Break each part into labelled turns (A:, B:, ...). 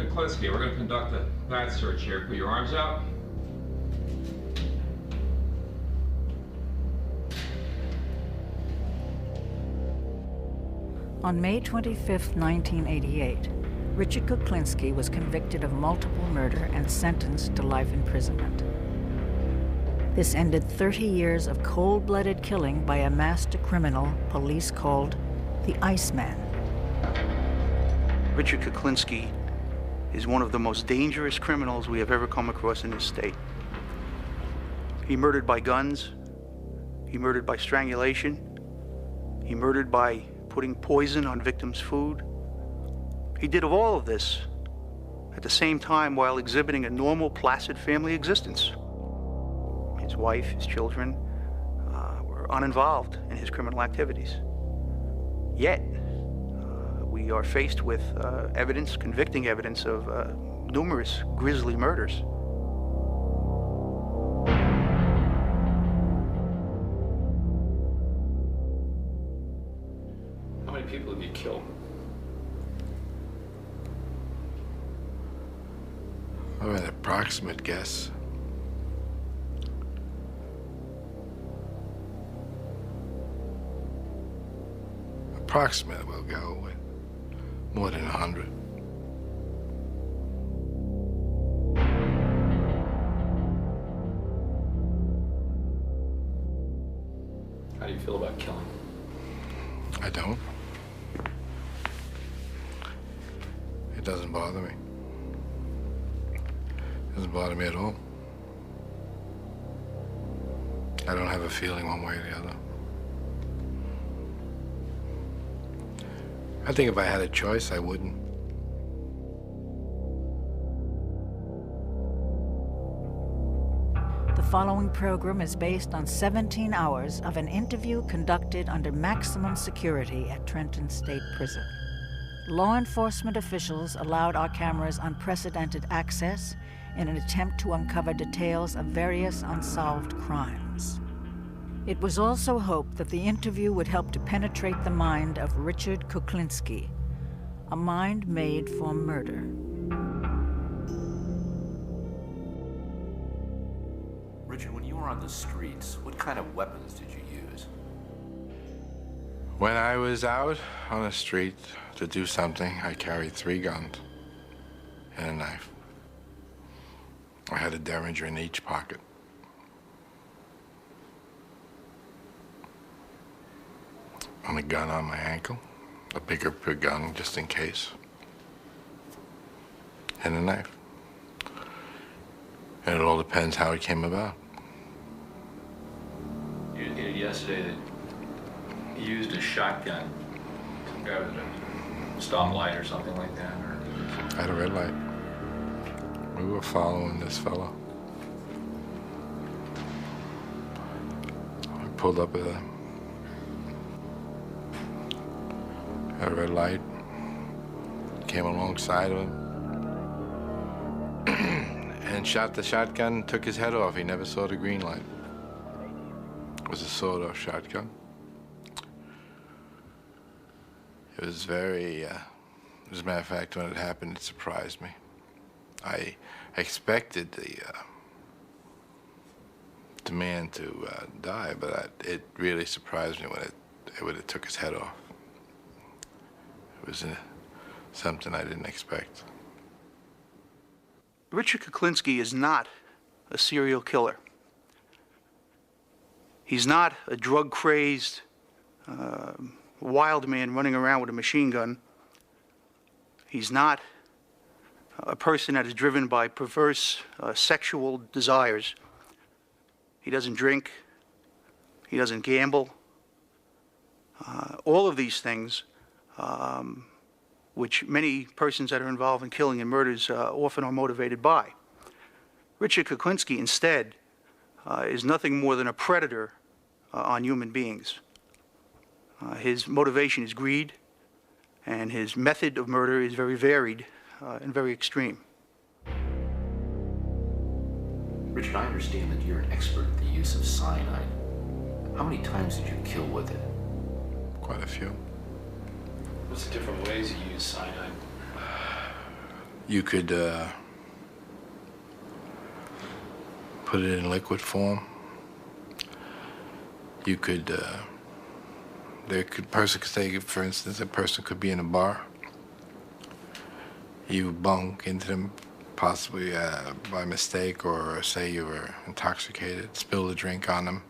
A: Kuklinski, we're going to conduct a bat search here. Put your arms out.
B: On May 25, 1988, Richard Kuklinski was convicted of multiple murder and sentenced to life imprisonment. This ended 30 years of cold-blooded killing by a master criminal police called the Iceman.
C: Richard Kuklinski is one of the most dangerous criminals we have ever come across in this state. He murdered by guns, he murdered by strangulation, he murdered by putting poison on victims' food. He did all of this at the same time while exhibiting a normal, placid family existence. His wife, his children were uninvolved in his criminal activities. Yet, we are faced with evidence, convicting evidence of numerous grisly murders.
D: How many people have you killed?
E: I have an approximate guess. Approximate, we'll go with more than 100.
D: How do you feel about killing?
E: I don't. It doesn't bother me. It doesn't bother me at all. I don't have a feeling one way or the other. I think if I had a choice, I wouldn't.
B: The following program is based on 17 hours of an interview conducted under maximum security at Trenton State Prison. Law enforcement officials allowed our cameras unprecedented access in an attempt to uncover details of various unsolved crimes. It was also hoped that the interview would help to penetrate the mind of Richard Kuklinski, a mind made for murder.
D: Richard, when you were on the streets, what kind of weapons did you use?
E: When I was out on the street to do something, I carried 3 guns and a knife. I had a Derringer in each pocket. And a gun on my ankle, a bigger gun just in case, and a knife. And it all depends how it came about.
D: You indicated yesterday that you used a shotgun. Some guy with a stop light or something like that, or?
E: I had a red light. We were following this fellow. I pulled up at a red light, came alongside of him, and shot the shotgun, took his head off. He never saw the green light. It was a sawed-off shotgun. It was very, as a matter of fact, when it happened, it surprised me. I expected the man to die, but it really surprised me when it took his head off. It was something I didn't expect.
C: Richard Kuklinski is not a serial killer. He's not a drug-crazed, wild man running around with a machine gun. He's not a person that is driven by perverse sexual desires. He doesn't drink. He doesn't gamble. All of these things, which many persons that are involved in killing and murders often are motivated by. Richard Kuklinski, instead, is nothing more than a predator on human beings. His motivation is greed, and his method of murder is very varied and very extreme.
D: Richard, I understand that you're an expert at the use of cyanide. How many times did you kill with it?
E: Quite a few.
D: What's the different ways you use cyanide?
E: You could put it in liquid form. You could, person could say, for instance, a person could be in a bar. You bunk into them, possibly by mistake, or say you were intoxicated, spill the drink on them,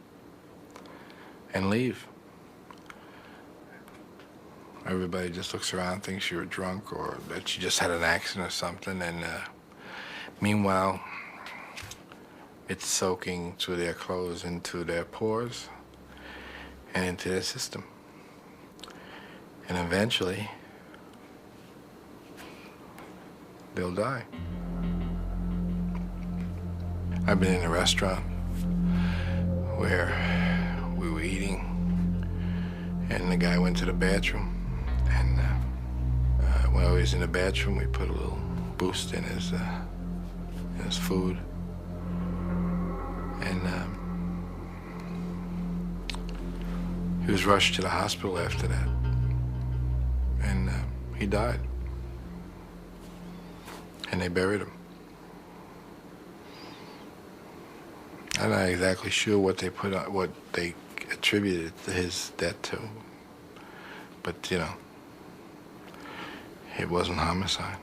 E: and leave. Everybody just looks around, thinks you were drunk or that you just had an accident or something, and meanwhile, it's soaking through their clothes into their pores and into their system. And eventually, they'll die. I've been in a restaurant where we were eating, and the guy went to the bathroom. And when I was in the bathroom, we put a little boost in his food. And he was rushed to the hospital after that. And he died. And they buried him. I'm not exactly sure what they put on, what they attributed his death to. But, you know, it wasn't homicide.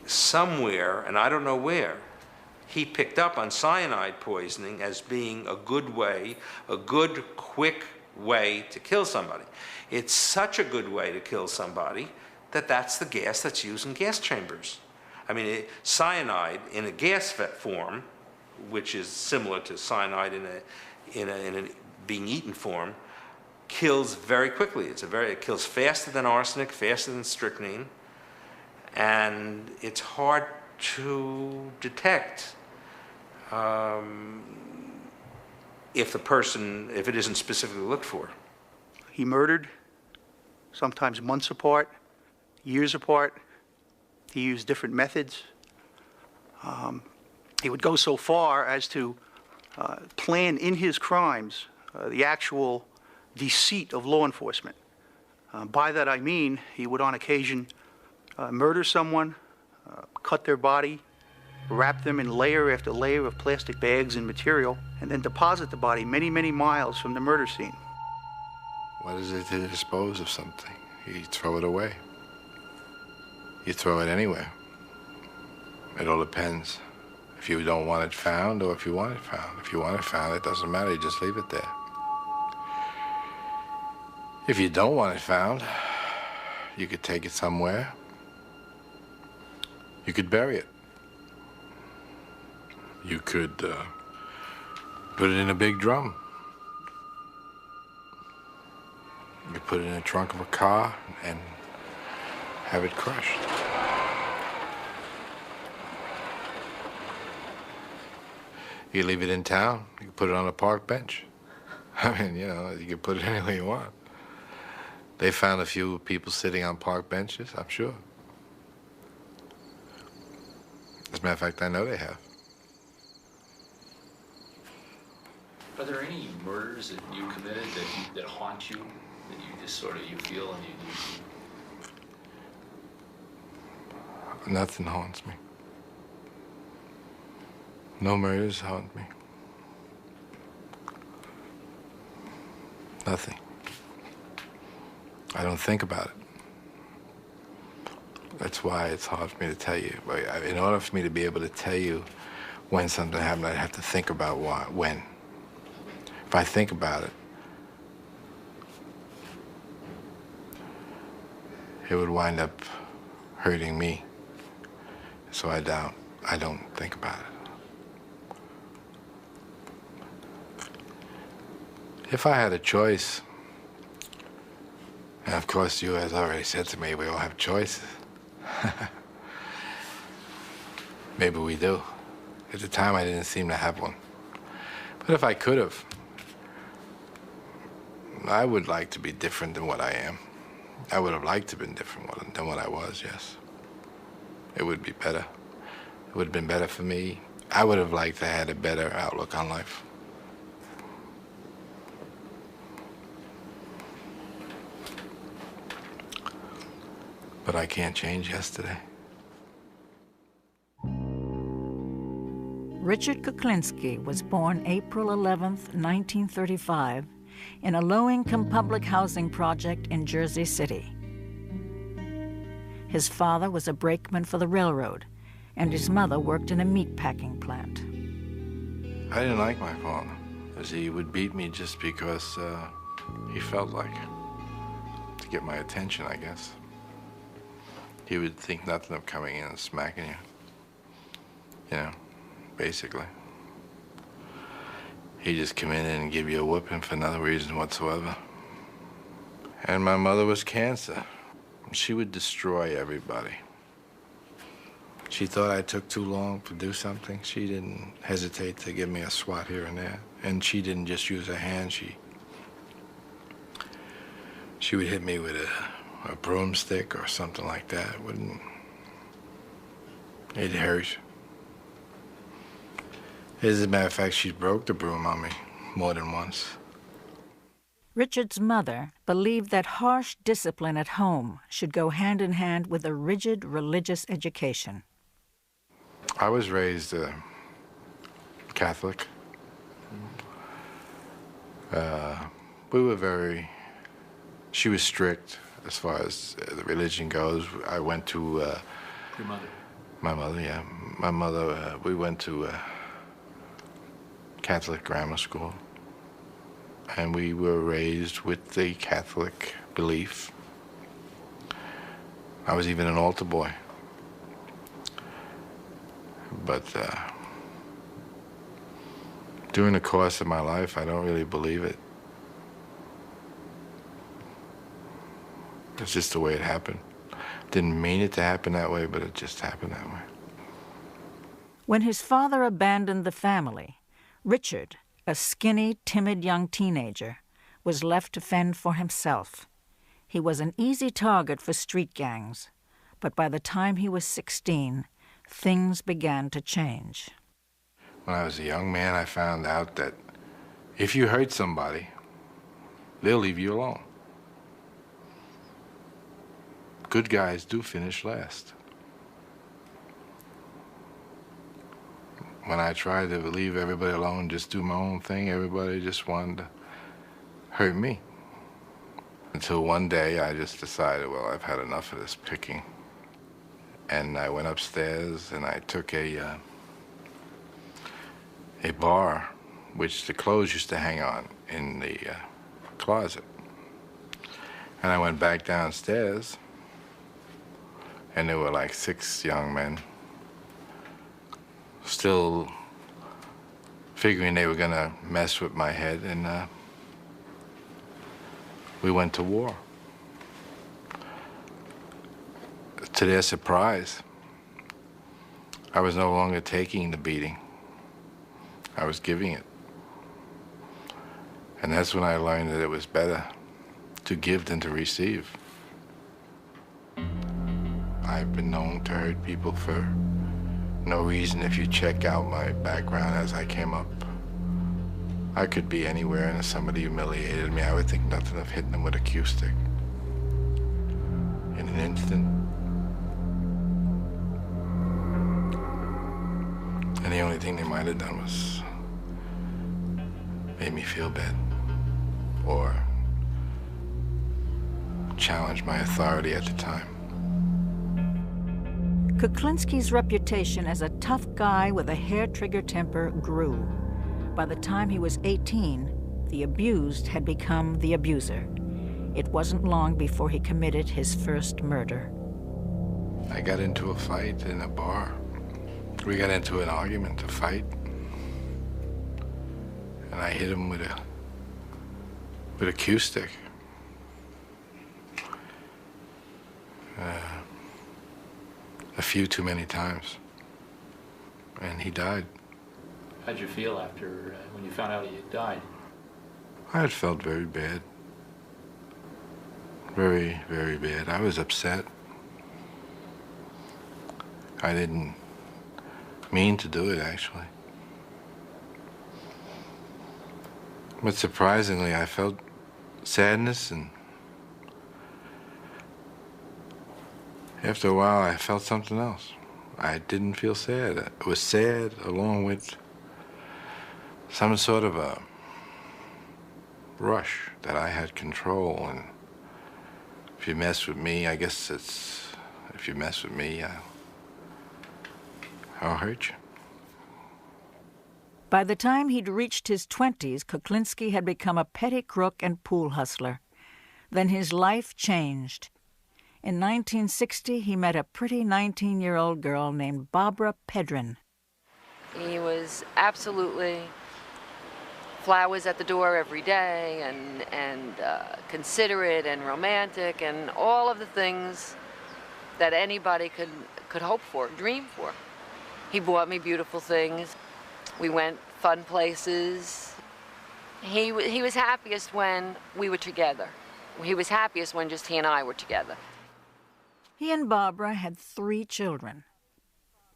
F: Somewhere, and I don't know where, he picked up on cyanide poisoning as being a good way, a good, quick way to kill somebody. It's such a good way to kill somebody that that's the gas that's used in gas chambers. I mean, cyanide in a gas form, which is similar to cyanide in a being eaten form, kills very quickly. It kills faster than arsenic, faster than strychnine, and it's hard to detect if it isn't specifically looked for.
C: He murdered, sometimes months apart, years apart. He used different methods. He would go so far as to plan in his crimes the actual deceit of law enforcement. By that I mean he would on occasion murder someone, cut their body, wrap them in layer after layer of plastic bags and material, and then deposit the body many, many miles from the murder scene.
E: What is it to dispose of something? You throw it away. You throw it anywhere. It all depends. If you don't want it found or if you want it found. If you want it found, it doesn't matter, you just leave it there. If you don't want it found, you could take it somewhere. You could bury it. You could put it in a big drum. You put it in the trunk of a car and have it crushed. You leave it in town, you can put it on a park bench. I mean, you know, you can put it anywhere you want. They found a few people sitting on park benches, I'm sure. As a matter of fact, I know they have.
D: Are there any murders that you committed that haunt you, that you just sort of, you feel and you
E: Nothing haunts me. No murders haunt me. Nothing. I don't think about it. That's why it's hard for me to tell you. In order for me to be able to tell you when something happened, I'd have to think about when. If I think about it, it would wind up hurting me. So I don't think about it. If I had a choice, and of course you has already said to me, we all have choices. Maybe we do. At the time I didn't seem to have one. But if I could have, I would like to be different than what I am. I would have liked to have been different than what I was, yes. It would be better. It would have been better for me. I would have liked to have had a better outlook on life. But I can't change yesterday.
B: Richard Kuklinski was born April 11, 1935, in a low-income public housing project in Jersey City. His father was a brakeman for the railroad, and his mother worked in a meatpacking plant.
E: I didn't like my father, as he would beat me just because he felt like it, to get my attention, I guess. He would think nothing of coming in and smacking you, basically. He'd just come in and give you a whipping for no reason whatsoever. And my mother was cancer. She would destroy everybody. She thought I took too long to do something. She didn't hesitate to give me a swat here and there. And she didn't just use her hand. She would hit me with a broomstick or something like that. It hurt. As a matter of fact, she broke the broom on me more than once.
B: Richard's mother believed that harsh discipline at home should go hand in hand with a rigid religious education.
E: I was raised Catholic. She was strict as far as the religion goes. I went to...
D: Your mother?
E: My mother, yeah. My mother, we went to Catholic grammar school. And we were raised with the Catholic belief. I was even an altar boy. But during the course of my life, I don't really believe it. It's just the way it happened. Didn't mean it to happen that way, but it just happened that way.
B: When his father abandoned the family, Richard, a skinny, timid young teenager, was left to fend for himself. He was an easy target for street gangs, but by the time he was 16, things began to change.
E: When I was a young man, I found out that if you hurt somebody, they'll leave you alone. Good guys do finish last. When I tried to leave everybody alone, just do my own thing, everybody just wanted to hurt me. Until one day, I just decided, well, I've had enough of this picking. And I went upstairs and I took a bar, which the clothes used to hang on in the closet. And I went back downstairs, and there were like 6 young men, still figuring they were gonna mess with my head, and we went to war. To their surprise, I was no longer taking the beating. I was giving it. And that's when I learned that it was better to give than to receive. I've been known to hurt people for no reason. If you check out my background as I came up, I could be anywhere, and if somebody humiliated me, I would think nothing of hitting them with a cue stick. In an instant. And the only thing they might have done was made me feel bad or challenge my authority at the time.
B: Kuklinski's reputation as a tough guy with a hair-trigger temper grew. By the time he was 18, the abused had become the abuser. It wasn't long before he committed his first murder.
E: I got into a fight in a bar. We got into an argument, a fight. And I hit him with a cue stick. A few too many times. And he died.
D: How'd you feel after, when you found out he had died?
E: I had felt very bad. Very, very bad. I was upset. I didn't mean to do it, actually. But surprisingly, I felt sadness, and after a while, I felt something else. I didn't feel sad. It was sad along with some sort of a rush that I had control. And if you mess with me, I guess it's, if you mess with me, I'll hurt you.
B: By the time he'd reached his 20s, Kuklinski had become a petty crook and pool hustler. Then his life changed. In 1960, he met a pretty 19-year-old girl named Barbara Pedrin.
G: He was absolutely flowers at the door every day and considerate and romantic and all of the things that anybody could hope for, dream for. He bought me beautiful things. We went fun places. He was happiest when we were together. He was happiest when just he and I were together.
B: He and Barbara had 3 children.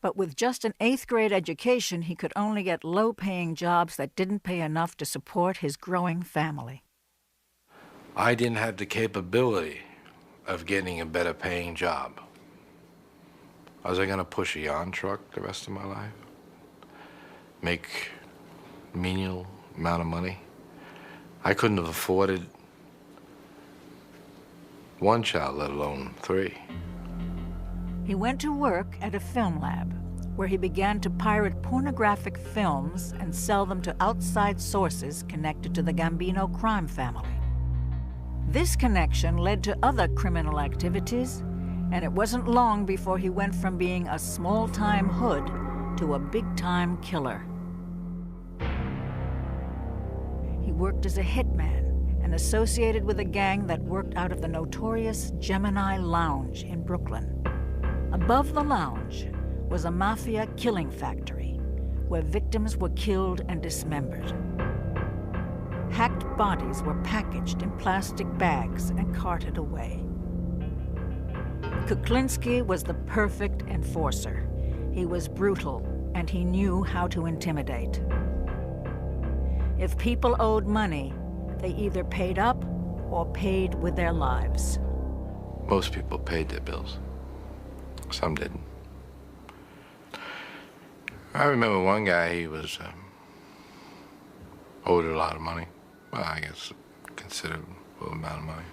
B: But with just an 8th grade education, he could only get low-paying jobs that didn't pay enough to support his growing family.
E: I didn't have the capability of getting a better paying job. Was I going to push a yarn truck the rest of my life? Make a menial amount of money? I couldn't have afforded 1 child, let alone 3.
B: He went to work at a film lab, where he began to pirate pornographic films and sell them to outside sources connected to the Gambino crime family. This connection led to other criminal activities, and it wasn't long before he went from being a small-time hood to a big-time killer. He worked as a hitman and associated with a gang that worked out of the notorious Gemini Lounge in Brooklyn. Above the lounge was a Mafia killing factory where victims were killed and dismembered. Hacked bodies were packaged in plastic bags and carted away. Kuklinski was the perfect enforcer. He was brutal, and he knew how to intimidate. If people owed money, they either paid up or paid with their lives.
E: Most people paid their bills. Some didn't. I remember one guy, he was owed a lot of money. Well, I guess a considerable amount of money.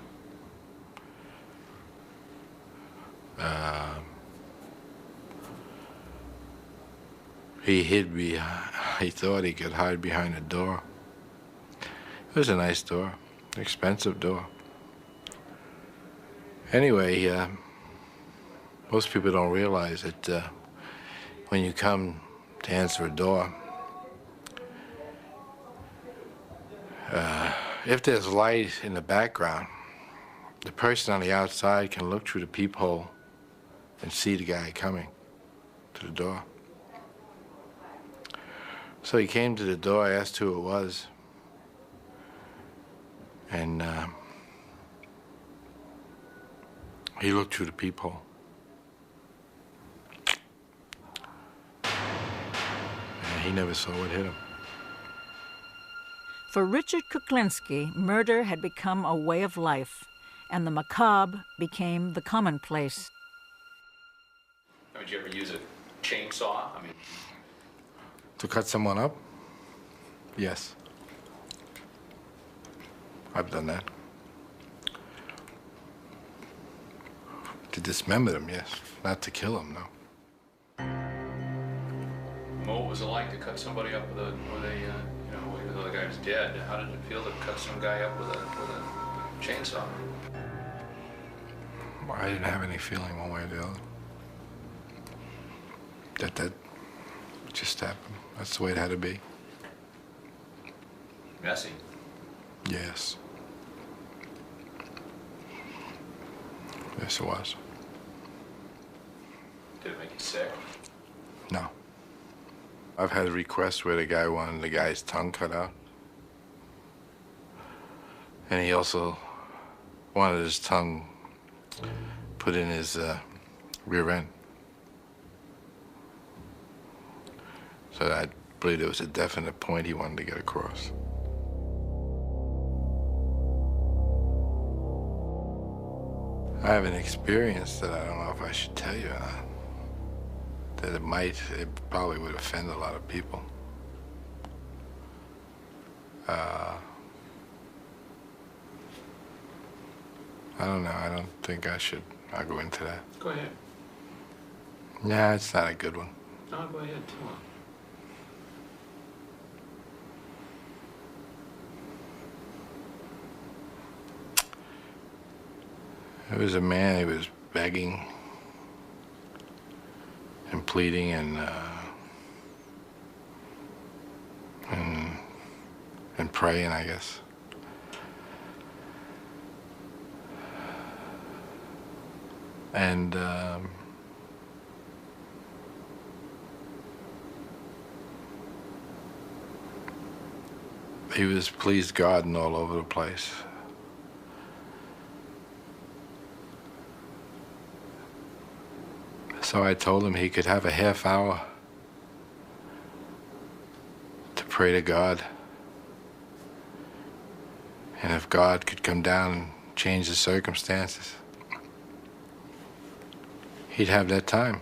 E: He hid behind, he thought he could hide behind a door. It was a nice door, expensive door. Anyway, most people don't realize that when you come to answer a door, if there's light in the background, the person on the outside can look through the peephole and see the guy coming to the door. So he came to the door, I asked who it was, and he looked through the peephole. And he never saw what hit him.
B: For Richard Kuklinski, murder had become a way of life, and the macabre became the commonplace.
D: Did you ever use a chainsaw? I mean,
E: To cut someone up? Yes. I've done that. To dismember them, yes. Not to kill them, no.
D: what was it like to cut somebody up with a you know, even though the guy was dead? How did it feel to cut some guy up with a chainsaw?
E: I didn't have any feeling one way or the other. That just happened. That's the way it had to be.
D: Messy.
E: Yes. Yes, it was.
D: Did it make you sick?
E: No. I've had requests where the guy wanted the guy's tongue cut out. And he also wanted his tongue put in his rear end. So I believe there was a definite point he wanted to get across. I have an experience that I don't know if I should tell you. that it probably would offend a lot of people. I don't know. I don't think I'll go into that.
D: Go ahead.
E: Yeah, it's not a good one.
D: No, go ahead, tell him.
E: There was a man, he was begging and pleading and praying, I guess. And he was pleased God and all over the place. So I told him he could have a half hour to pray to God. And if God could come down and change the circumstances, he'd have that time.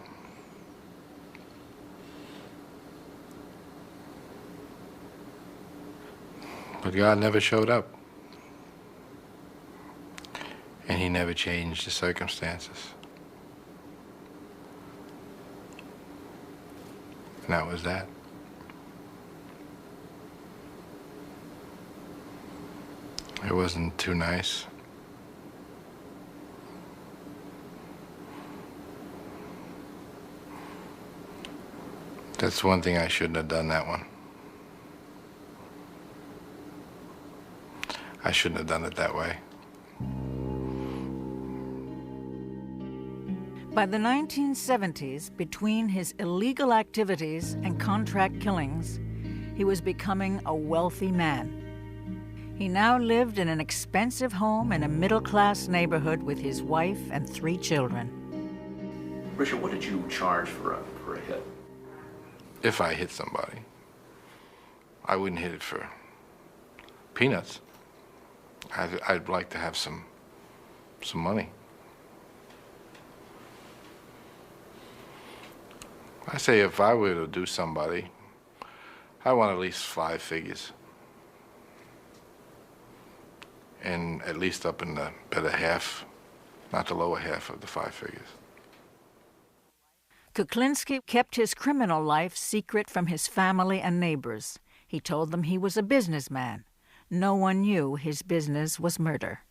E: But God never showed up. And he never changed the circumstances. And that was that. It wasn't too nice. That's one thing I shouldn't have done, that one. I shouldn't have done it that way.
B: By the 1970s, between his illegal activities and contract killings, he was becoming a wealthy man. He now lived in an expensive home in a middle-class neighborhood with his wife and 3 children.
H: Richard, what did you charge for a hit?
E: If I hit somebody, I wouldn't hit it for peanuts. I'd like to have some money. I say if I were to do somebody, I want at least 5 figures. And at least up in the better half, not the lower half of the 5 figures.
B: Kuklinski kept his criminal life secret from his family and neighbors. He told them he was a businessman. No one knew his business was murder.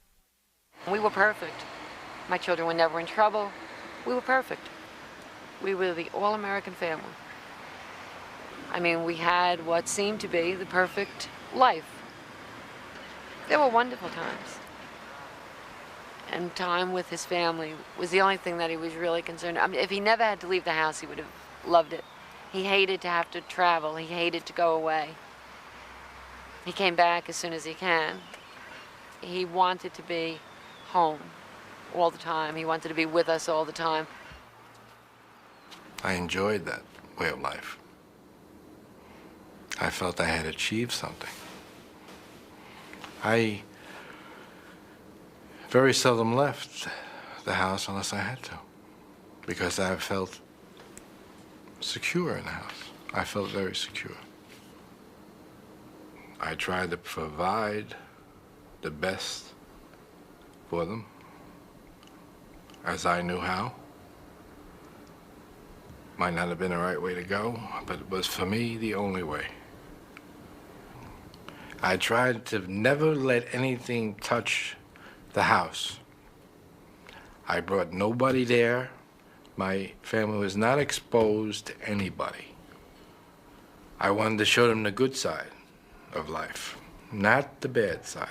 G: We were perfect. My children were never in trouble. We were perfect. We were the all-American family. I mean, we had what seemed to be the perfect life. They were wonderful times. And time with his family was the only thing that he was really concerned. I mean, if he never had to leave the house, he would have loved it. He hated to have to travel. He hated to go away. He came back as soon as he can. He wanted to be home all the time. He wanted to be with us all the time.
E: I enjoyed that way of life. I felt I had achieved something. I very seldom left the house unless I had to, because I felt secure in the house. I felt very secure. I tried to provide the best for them as I knew how. Might not have been the right way to go, but it was, for me, the only way. I tried to never let anything touch the house. I brought nobody there. My family was not exposed to anybody. I wanted to show them the good side of life, not the bad side.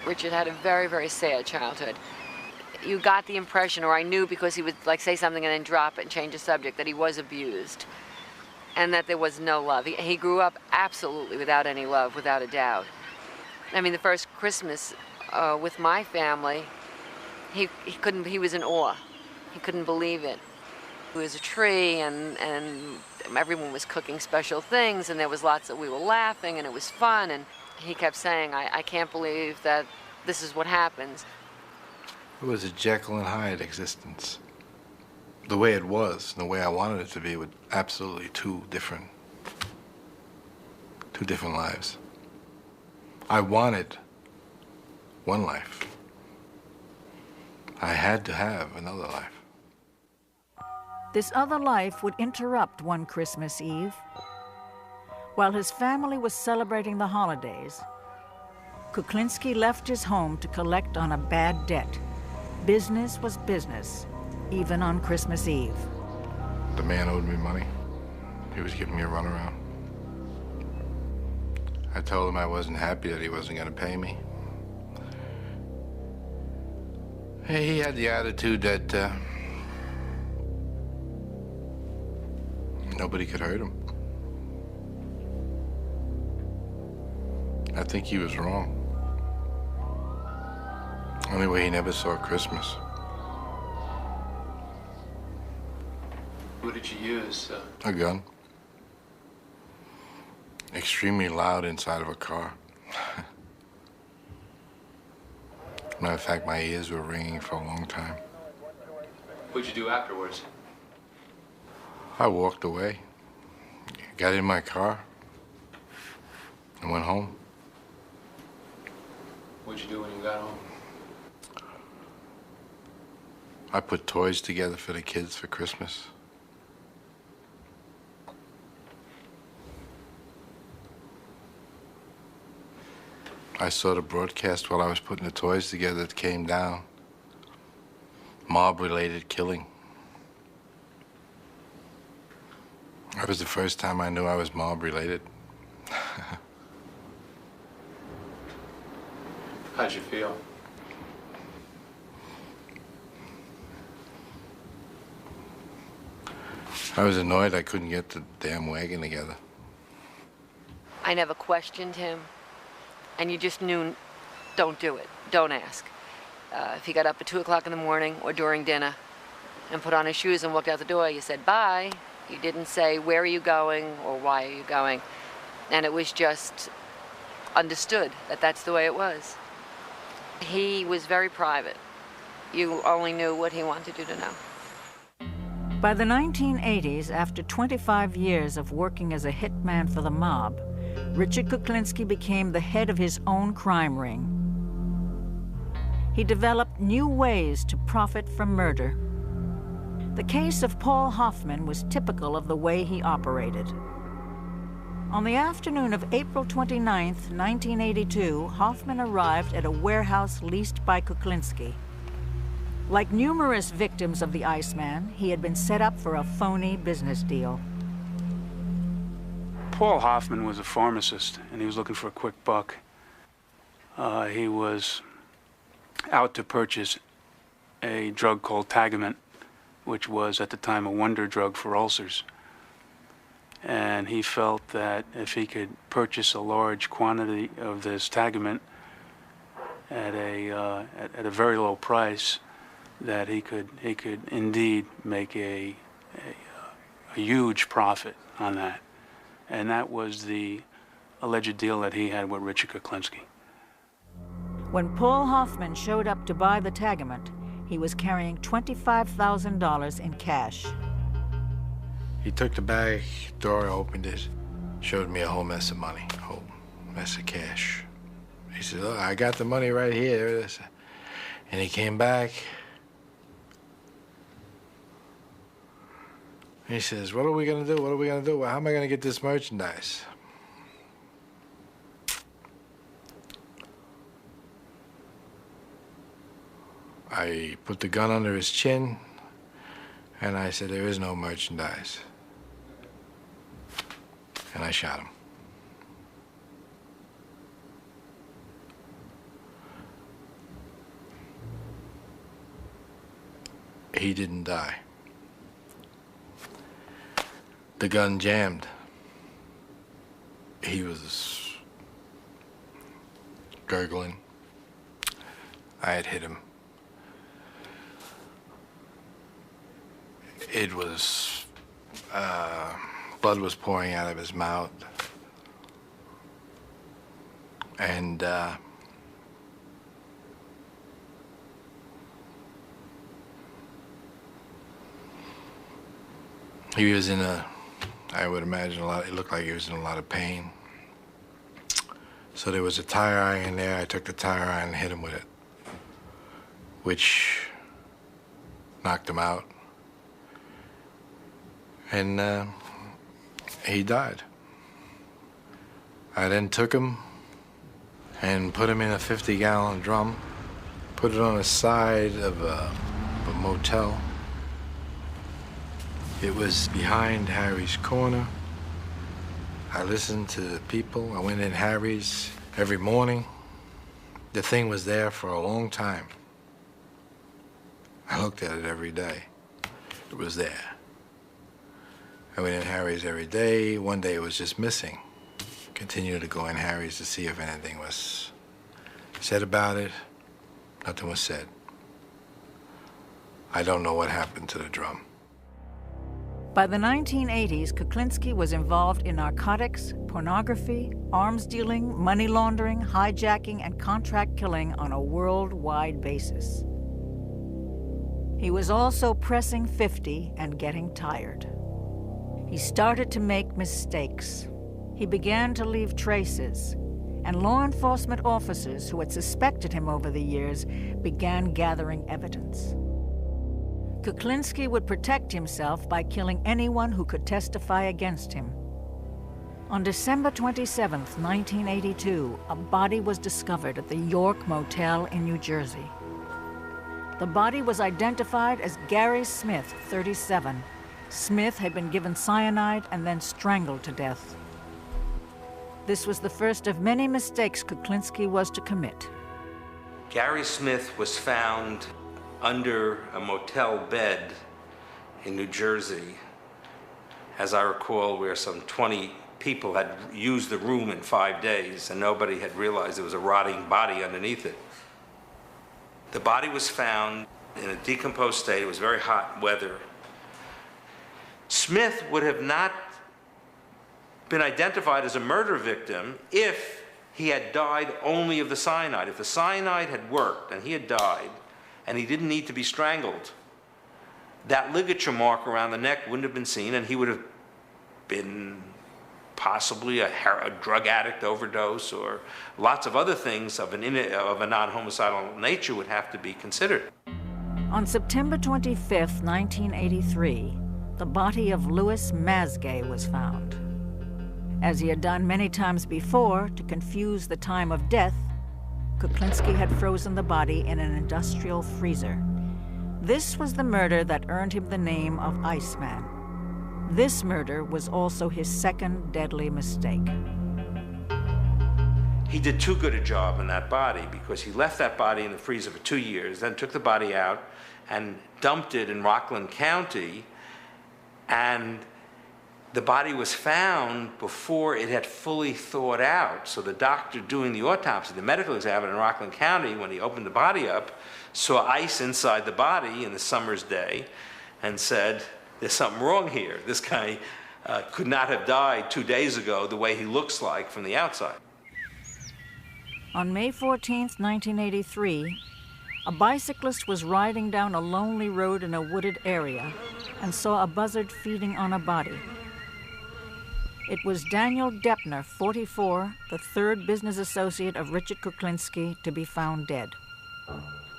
G: Richard had a very, very sad childhood. You got the impression, or I knew because he would like say something and then drop it and change the subject, that he was abused and that there was no love. He grew up absolutely without any love, without a doubt. I mean, the first Christmas with my family, he was in awe. He couldn't believe it. There was a tree and everyone was cooking special things and there was lots of, we were laughing and it was fun, and he kept saying, I can't believe that this is what happens.
E: It was a Jekyll and Hyde existence. the way it was, the way I wanted it to be, with absolutely two different lives. I wanted one life. I had to have another life.
B: This other life would interrupt one Christmas Eve. While his family was celebrating the holidays, Kuklinski left his home to collect on a bad debt. Business was business, even on Christmas Eve.
E: The man owed me money. He was giving me a runaround. I told him I wasn't happy that he wasn't going to pay me. He had the attitude that nobody could hurt him. I think he was wrong. Anyway, he never saw Christmas.
H: What did you use?
E: A gun. Extremely loud inside of a car. Matter of fact, my ears were ringing for a long time.
H: What'd you do afterwards?
E: I walked away, got in my car, and went home.
H: What'd you do when you got home?
E: I put toys together for the kids for Christmas. I saw the broadcast while I was putting the toys together. It came down. Mob-related killing. That was the first time I knew I was mob-related.
H: How'd you feel?
E: I was annoyed I couldn't get the damn wagon together.
G: I never questioned him, and you just knew, don't do it, don't ask. If he got up at 2 o'clock in the morning or during dinner and put on his shoes and walked out the door, you said bye. You didn't say, where are you going or why are you going? And it was just understood that that's the way it was. He was very private. You only knew what he wanted you to know.
B: By the 1980s, after 25 years of working as a hitman for the mob, Richard Kuklinski became the head of his own crime ring. He developed new ways to profit from murder. The case of Paul Hoffman was typical of the way he operated. On the afternoon of April 29, 1982, Hoffman arrived at a warehouse leased by Kuklinski. Like numerous victims of the Iceman, he had been set up for a phony business deal.
I: Paul Hoffman was a pharmacist, and he was looking for a quick buck. He was out to purchase a drug called Tagament, which was at the time a wonder drug for ulcers. And he felt that if he could purchase a large quantity of this Tagament at a very low price, that he could indeed make a huge profit on that. And that was the alleged deal that he had with Richard Kuklinski.
B: When Paul Hoffman showed up to buy the Tagament, he was carrying $25,000 in cash.
E: He took the bag, door opened it, showed me a whole mess of money, a whole mess of cash. He said, look, I got the money right here. And he came back. He says, what are we gonna do? What are we gonna do? How am I gonna get this merchandise? I put the gun under his chin, and I said, there is no merchandise. And I shot him. He didn't die. The gun jammed. He was gurgling. I had hit him. It was, blood was pouring out of his mouth. And He was in I would imagine it looked like he was in a lot of pain. So there was a tire iron there. I took the tire iron and hit him with it, which knocked him out. And he died. I then took him and put him in a 50-gallon drum, put it on the side of a motel. It was behind Harry's corner. I listened to the people. I went in Harry's every morning. The thing was there for a long time. I looked at it every day. It was there. I went in Harry's every day. One day it was just missing. Continued to go in Harry's to see if anything was said about it. Nothing was said. I don't know what happened to the drum.
B: By the 1980s, Kuklinski was involved in narcotics, pornography, arms dealing, money laundering, hijacking, and contract killing on a worldwide basis. He was also pressing 50 and getting tired. He started to make mistakes. He began to leave traces, and law enforcement officers who had suspected him over the years began gathering evidence. Kuklinski would protect himself by killing anyone who could testify against him. On December 27, 1982, a body was discovered at the York Motel in New Jersey. The body was identified as Gary Smith, 37. Smith had been given cyanide and then strangled to death. This was the first of many mistakes Kuklinski was to commit.
F: Gary Smith was found under a motel bed in New Jersey, as I recall, where some 20 people had used the room in 5 days and nobody had realized there was a rotting body underneath it. The body was found in a decomposed state. It was very hot weather. Smith would have not been identified as a murder victim if he had died only of the cyanide. If the cyanide had worked and he had died, and he didn't need to be strangled, that ligature mark around the neck wouldn't have been seen, and he would have been possibly a drug addict overdose, or lots of other things of a non-homicidal nature would have to be considered.
B: On September 25, 1983, the body of Louis Masgay was found. As he had done many times before to confuse the time of death, Kuklinski had frozen the body in an industrial freezer. This was the murder that earned him the name of Iceman. This murder was also his second deadly mistake.
F: He did too good a job on that body because he left that body in the freezer for 2 years, then took the body out and dumped it in Rockland County, and the body was found before it had fully thawed out. So the doctor doing the autopsy, the medical examiner in Rockland County, when he opened the body up, saw ice inside the body in the summer's day and said, there's something wrong here. This guy could not have died 2 days ago the way he looks like from the outside.
B: On May 14, 1983, a bicyclist was riding down a lonely road in a wooded area and saw a buzzard feeding on a body. It was Daniel Deppner, 44, the third business associate of Richard Kuklinski, to be found dead.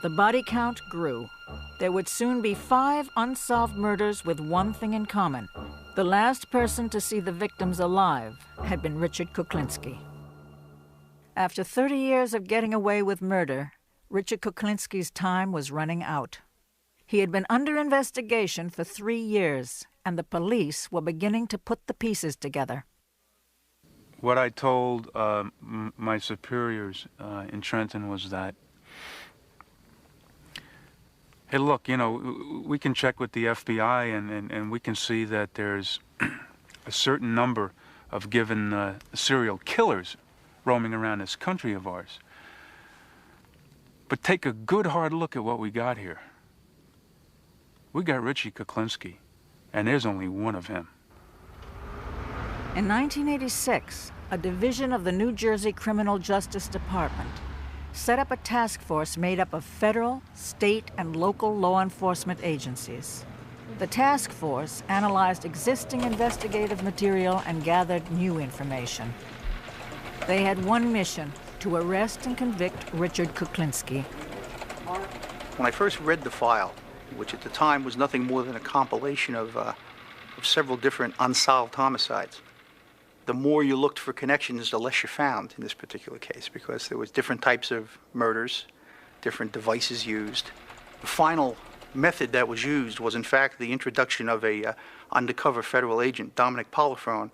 B: The body count grew. There would soon be 5 unsolved murders with one thing in common. The last person to see the victims alive had been Richard Kuklinski. After 30 years of getting away with murder, Richard Kuklinski's time was running out. He had been under investigation for 3 years, and the police were beginning to put the pieces together.
I: What I told my superiors in Trenton was that, hey, look, you know, we can check with the FBI and we can see that there's a certain number of given serial killers roaming around this country of ours. But take a good hard look at what we got here. We got Richie Kuklinski, and there's only one of him.
B: In 1986, a division of the New Jersey Criminal Justice Department set up a task force made up of federal, state, and local law enforcement agencies. The task force analyzed existing investigative material and gathered new information. They had one mission: to arrest and convict Richard Kuklinski.
C: When I first read the file, which at the time was nothing more than a compilation of several different unsolved homicides, the more you looked for connections, the less you found in this particular case, because there was different types of murders, different devices used. The final method that was used was, in fact, the introduction of a undercover federal agent, Dominic Polifrone,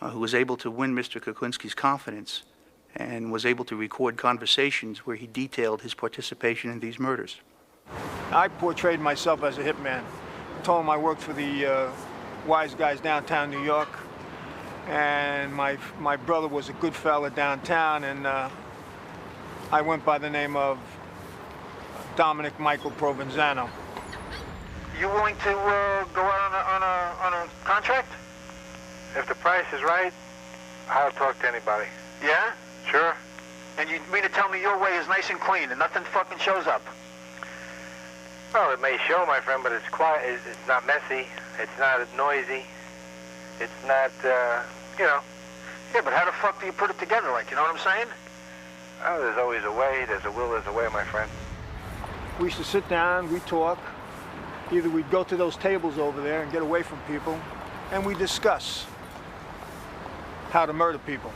C: who was able to win Mr. Kuklinski's confidence and was able to record conversations where he detailed his participation in these murders.
J: I portrayed myself as a hitman. Told him I worked for the wise guys downtown New York, and my brother was a good fella downtown, and I went by the name of Dominic Michael Provenzano.
K: You willing to go out on a contract? If the price is right, I'll talk to anybody. Yeah? Sure. And you mean to tell me your way is nice and clean and nothing fucking shows up? Well, it may show, my friend, but it's quiet. It's not messy. It's not noisy. It's not, you know. Yeah, but how the fuck do you put it together, like, you know what I'm saying? Oh, there's always a way. There's a will, there's a way, my friend.
J: We used to sit down, we'd talk. Either we'd go to those tables over there and get away from people, and we discuss how to murder people.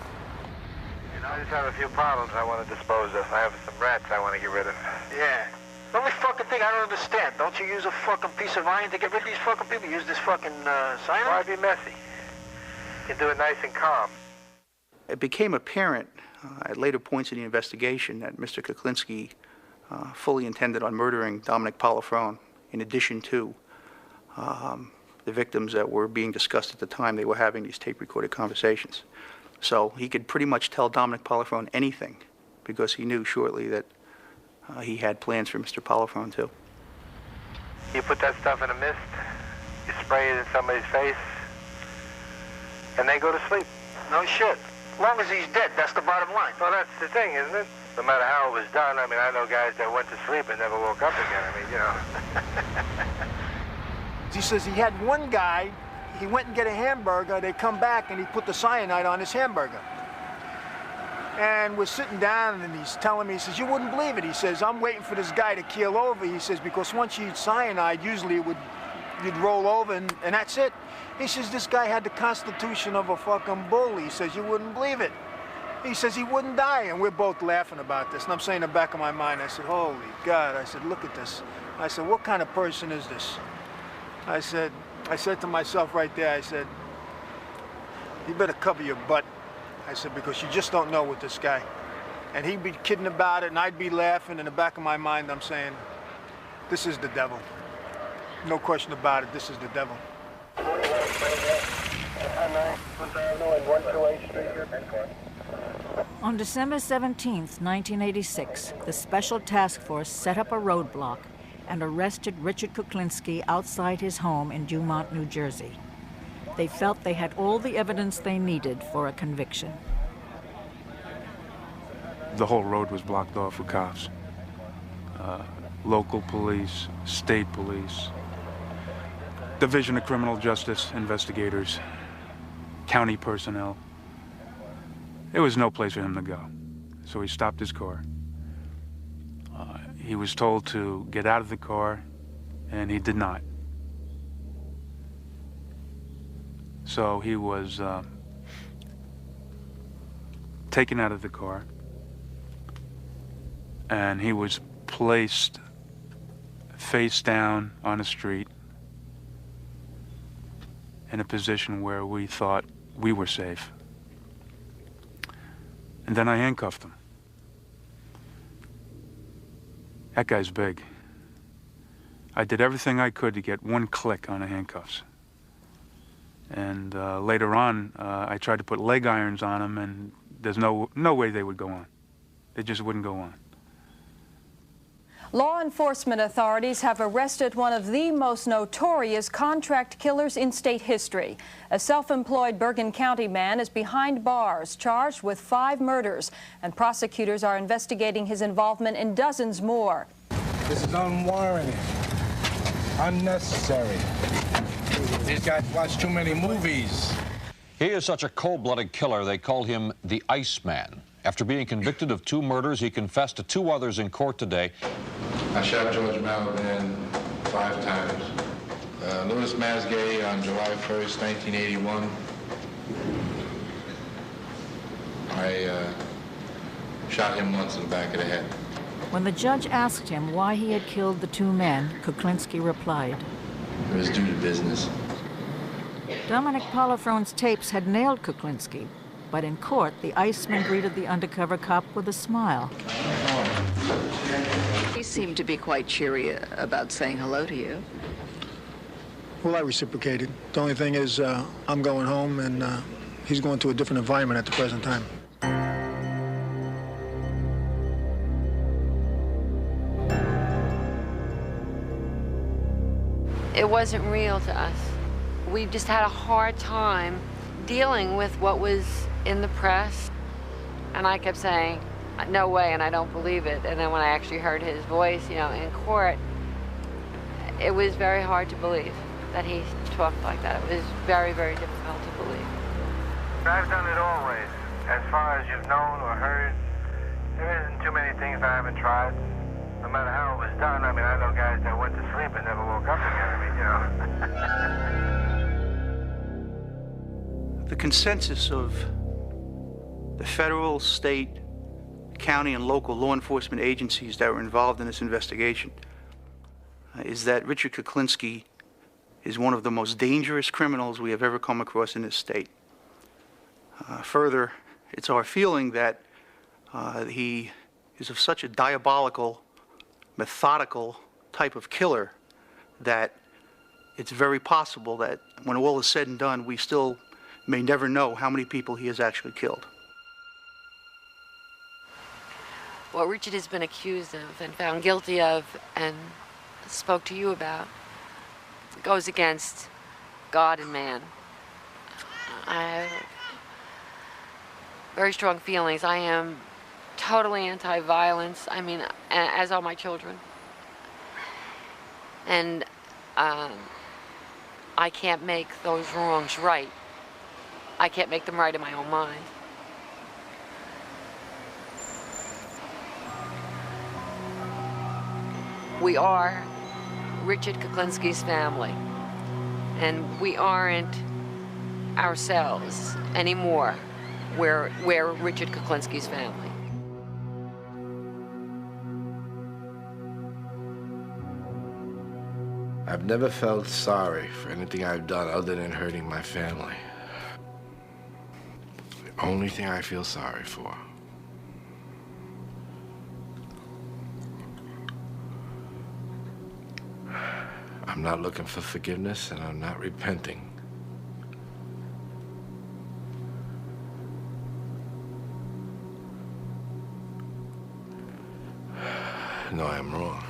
K: You know, I just have a few problems I want to dispose of. I have some rats I want to get rid of. Yeah. The only fucking thing I don't understand, don't you use a fucking piece of iron to get rid of these fucking people? Use this fucking cyanide? Why be messy? You can do it nice and calm.
C: It became apparent at later points in the investigation that Mr. Kuklinski fully intended on murdering Dominic Polifrone, in addition to the victims that were being discussed at the time they were having these tape-recorded conversations. So he could pretty much tell Dominic Polifrone anything, because he knew shortly that he had plans for Mr. Polifrone too.
K: You put that stuff in a mist, you spray it in somebody's face, and they go to sleep. No shit. As long as he's dead, that's the bottom line. Well, that's the thing, isn't it? No matter how it was done, I mean, I know guys that went to sleep and never woke up again. I mean, you know.
J: He says he had one guy, he went and get a hamburger, they come back and he put the cyanide on his hamburger. And we're sitting down and he's telling me, he says, you wouldn't believe it. He says, I'm waiting for this guy to keel over. He says, because once you eat cyanide, usually you'd roll over and that's it. He says, this guy had the constitution of a fucking bull. He says, you wouldn't believe it. He says he wouldn't die, and we're both laughing about this. And I'm saying in the back of my mind, I said, holy God. I said, look at this. I said, what kind of person is this? I said to myself right there, I said, you better cover your butt. I said, because you just don't know with this guy. And he'd be kidding about it, and I'd be laughing. In the back of my mind, I'm saying, this is the devil. No question about it, this is the devil.
B: On December 17, 1986, the Special Task Force set up a roadblock and arrested Richard Kuklinski outside his home in Dumont, New Jersey. They felt they had all the evidence they needed for a conviction.
I: The whole road was blocked off with cops. Local police, state police, Division of Criminal Justice investigators, county personnel. There was no place for him to go. So he stopped his car. He was told to get out of the car, and he did not. So he was taken out of the car, and he was placed face down on a street in a position where we thought we were safe. And then I handcuffed him. That guy's big. I did everything I could to get one click on the handcuffs. And later on, I tried to put leg irons on him, and there's no way they would go on. They just wouldn't go on.
L: Law enforcement authorities have arrested one of the most notorious contract killers in state history. A self-employed Bergen County man is behind bars, charged with 5 murders, and prosecutors are investigating his involvement in dozens more.
M: This is unwarranted.
E: Unnecessary. These guys watch too many movies.
M: He is such a cold-blooded killer, they call him the Iceman. After being convicted of 2 murders, he confessed to 2 others in court today.
E: I shot George Malaban 5 times. Louis Masgay on July 1st, 1981. I shot him once in the back of the head.
B: When the judge asked him why he had killed the 2 men, Kuklinski replied,
E: It was due to business.
B: Dominic Polifrone's tapes had nailed Kuklinski, but in court, the Iceman greeted the undercover cop with a smile.
N: He seemed to be quite cheery about saying hello to you.
J: Well, I reciprocated. The only thing is, I'm going home, and he's going to a different environment at the present time.
G: It wasn't real to us. We just had a hard time dealing with what was in the press. And I kept saying, no way, and I don't believe it. And then when I actually heard his voice, in court, it was very hard to believe that he talked like that. It was very, very difficult to believe.
K: I've done it always. As far as you've known or heard, there isn't too many things I haven't tried. No matter how it was done, I know guys that went to sleep and never woke up again.
C: The consensus of the federal, state, county, and local law enforcement agencies that were involved in this investigation is that Richard Kuklinski is one of the most dangerous criminals we have ever come across in this state. Further, it's our feeling that he is of such a diabolical, methodical type of killer that it's very possible that when all is said and done, we still may never know how many people he has actually killed.
G: What Richard has been accused of and found guilty of and spoke to you about goes against God and man. I have very strong feelings. I am totally anti-violence. As are my children. And I can't make those wrongs right. I can't make them right in my own mind. We are Richard Kuklinski's family, and we aren't ourselves anymore. We're Richard Kuklinski's family.
E: I've never felt sorry for anything I've done other than hurting my family. The only thing I feel sorry for I'm not looking for forgiveness, and I'm not repenting. No, I'm wrong.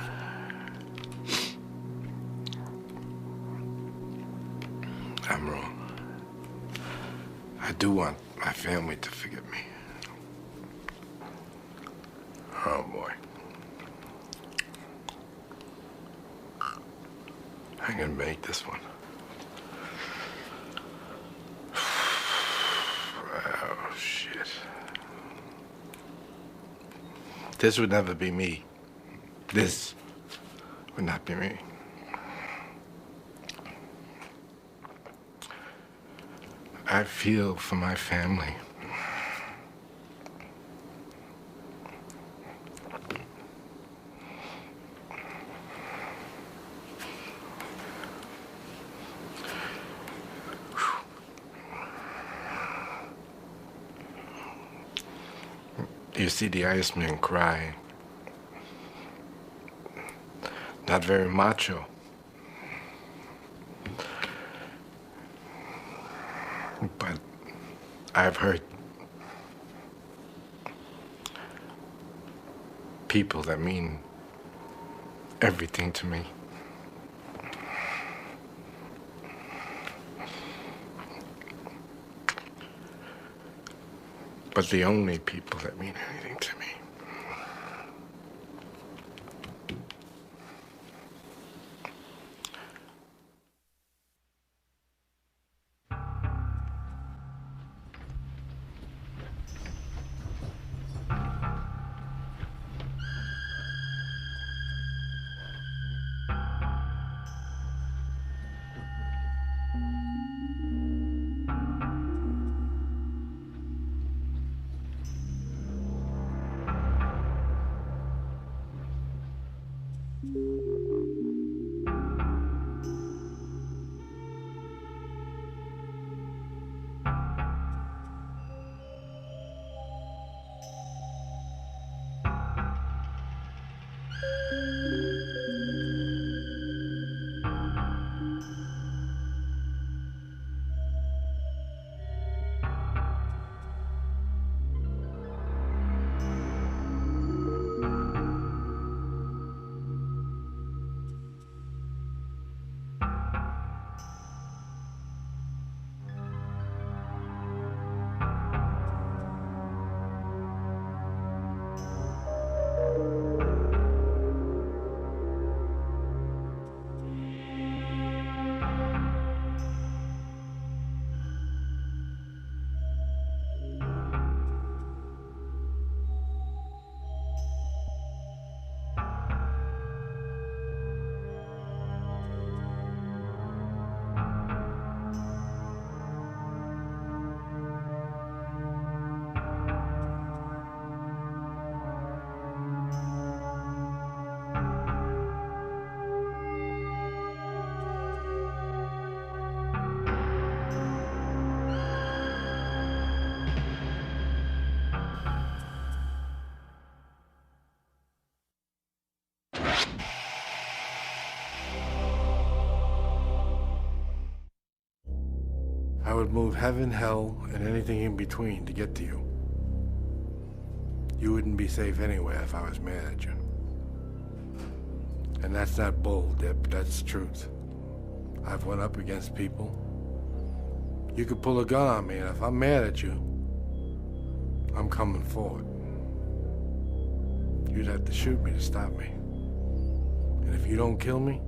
E: I'm wrong. I do want my family to forgive me. Oh, boy. I can make this one. Oh, shit. This would never be me. This would not be me. I feel for my family. You see the Iceman cry. Not very macho. But I've heard people that mean everything to me. But the only people that mean anything to me. I would move heaven, hell, and anything in between to get to you. You wouldn't be safe anywhere if I was mad at you. And that's not bull, Dip, that's truth. I've went up against people. You could pull a gun on me, and if I'm mad at you, I'm coming forward. You'd have to shoot me to stop me. And if you don't kill me,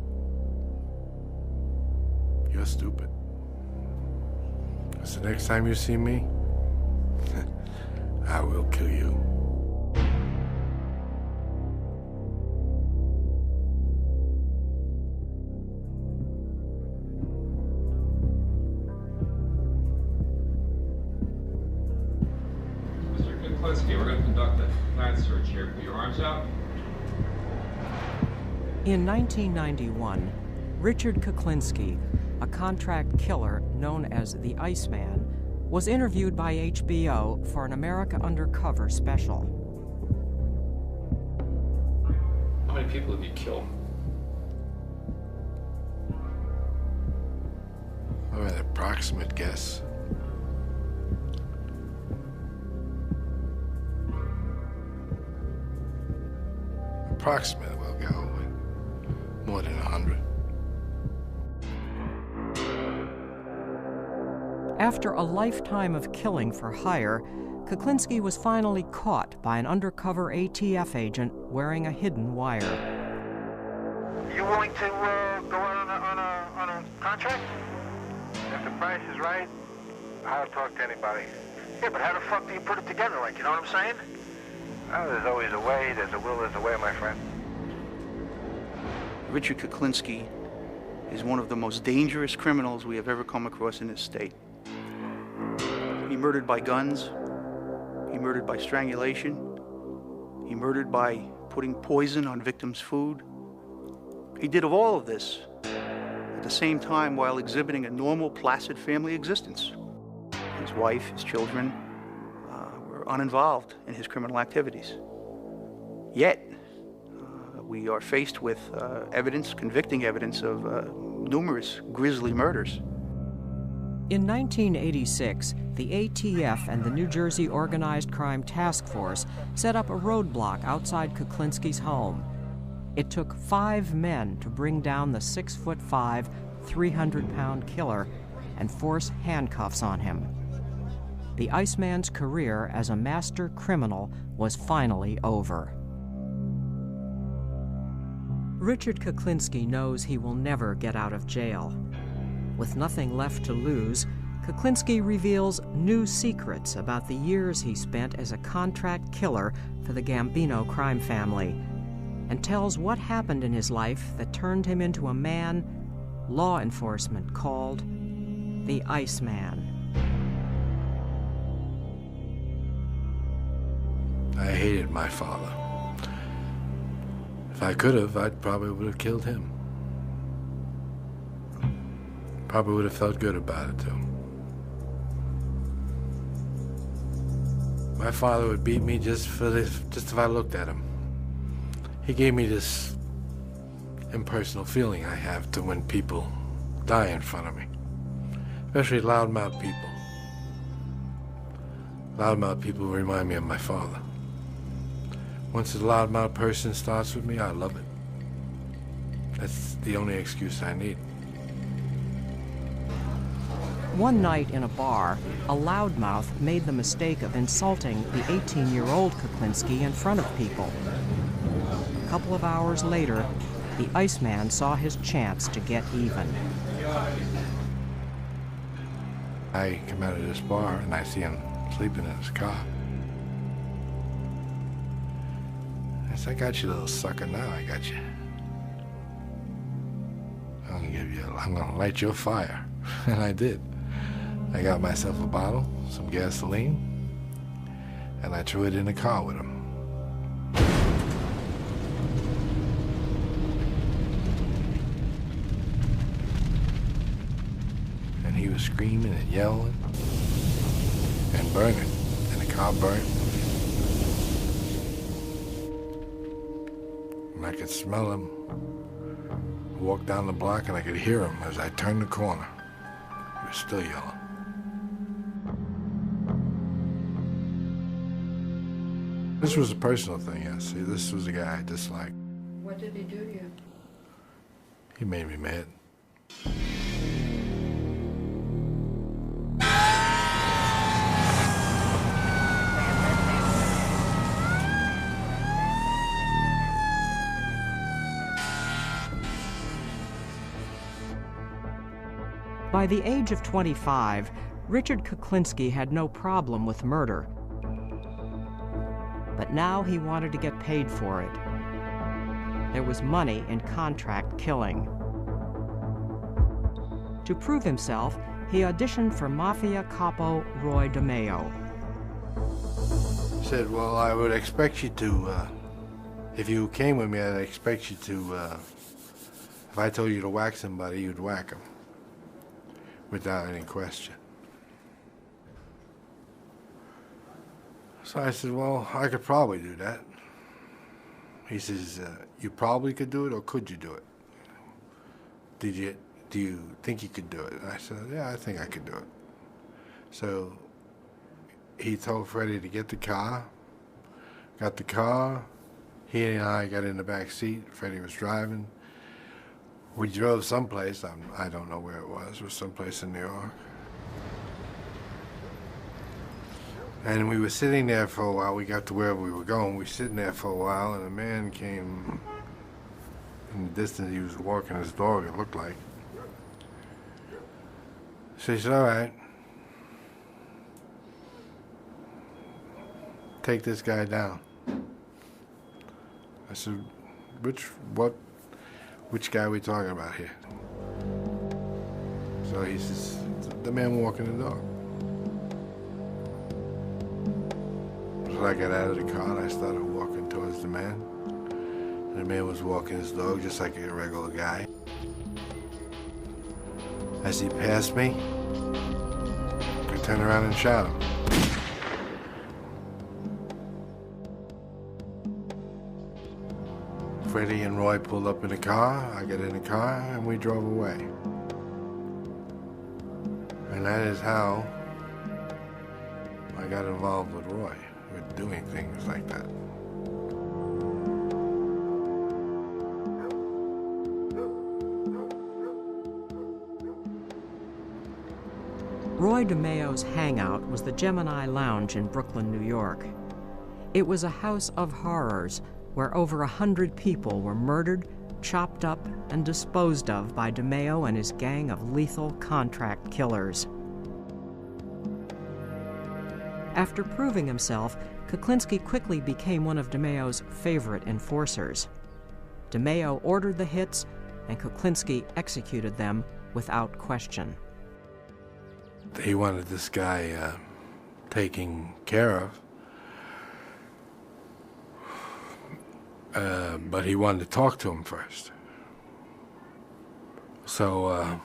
E: you're stupid. So next time you see me, I will kill you.
A: Mr. Kuklinski, we're going to conduct a flat search here. Put your arms out.
O: In 1991, Richard Kuklinski, a contract killer known as the Iceman, was interviewed by HBO for an America Undercover special.
D: How many people have you killed?
E: Oh, an approximate guess. Approximate, we'll go with more than 100.
O: After a lifetime of killing for hire, Kuklinski was finally caught by an undercover ATF agent wearing a hidden wire.
K: You willing to go out on a contract? If the price is right, I'll talk to anybody. Yeah, but how the fuck do you put it together, like, you know what I'm saying? Oh, there's always a way, there's a will, there's a way, my friend.
C: Richard Kuklinski is one of the most dangerous criminals we have ever come across in this state. He murdered by guns, he murdered by strangulation, he murdered by putting poison on victims' food. He did all of this at the same time while exhibiting a normal, placid family existence. His wife, his children were uninvolved in his criminal activities. Yet, we are faced with evidence, convicting evidence of numerous grisly murders.
O: In 1986, the ATF and the New Jersey Organized Crime Task Force set up a roadblock outside Kuklinski's home. It took 5 men to bring down the 6'5", 300-pound killer and force handcuffs on him. The Iceman's career as a master criminal was finally over. Richard Kuklinski knows he will never get out of jail. With nothing left to lose, Kuklinski reveals new secrets about the years he spent as a contract killer for the Gambino crime family, and tells what happened in his life that turned him into a man law enforcement called the Iceman.
E: I hated my father. If I could have, I probably would have killed him. Probably would have felt good about it, too. My father would beat me just if I looked at him. He gave me this impersonal feeling I have to when people die in front of me, especially loudmouth people. Loudmouth people remind me of my father. Once a loudmouth person starts with me, I love it. That's the only excuse I need.
O: One night in a bar, a loudmouth made the mistake of insulting the 18-year-old Kuklinski in front of people. A couple of hours later, the Iceman saw his chance to get even.
E: I come out of this bar and I see him sleeping in his car. I said, I got you, little sucker, now I got you. I'm gonna light your fire. And I did. I got myself a bottle, some gasoline, and I threw it in the car with him. And he was screaming and yelling and burning, and the car burned. And I could smell him. I walked down the block and I could hear him as I turned the corner. He was still yelling. This was a personal thing, yes. See, this was a guy I disliked.
N: What did he do to you?
E: He made me mad.
O: By the age of 25, Richard Kuklinski had no problem with murder. But now he wanted to get paid for it. There was money in contract killing. To prove himself, he auditioned for Mafia capo Roy DeMeo.
E: Said, well, I would expect you to, if you came with me, I'd expect you to, if I told you to whack somebody, you'd whack him. Without any question. So I said, well, I could probably do that. He says, you probably could do it, or could you do it? Do you think you could do it? And I said, yeah, I think I could do it. So he told Freddie to get the car, got the car, he and I got in the back seat, Freddie was driving. We drove someplace, I don't know where it was someplace in New York. And we were sitting there for a while. We got to wherever we were going. We were sitting there for a while, and a man came in the distance. He was walking his dog, it looked like. So he said, all right, take this guy down. I said, which guy are we talking about here? So he says, the man walking the dog. So I got out of the car and I started walking towards the man. And the man was walking his dog just like a regular guy. As he passed me, I turned around and shot him. Freddie and Roy pulled up in the car, I got in the car, and we drove away. And that is how I got involved with Roy, with doing things like that.
O: Roy DeMeo's hangout was the Gemini Lounge in Brooklyn, New York. It was a house of horrors where over 100 people were murdered, chopped up, and disposed of by DeMeo and his gang of lethal contract killers. After proving himself, Kuklinski quickly became one of DeMeo's favorite enforcers. DeMeo ordered the hits, and Kuklinski executed them without question.
E: He wanted this guy taken care of. but he wanted to talk to him first. So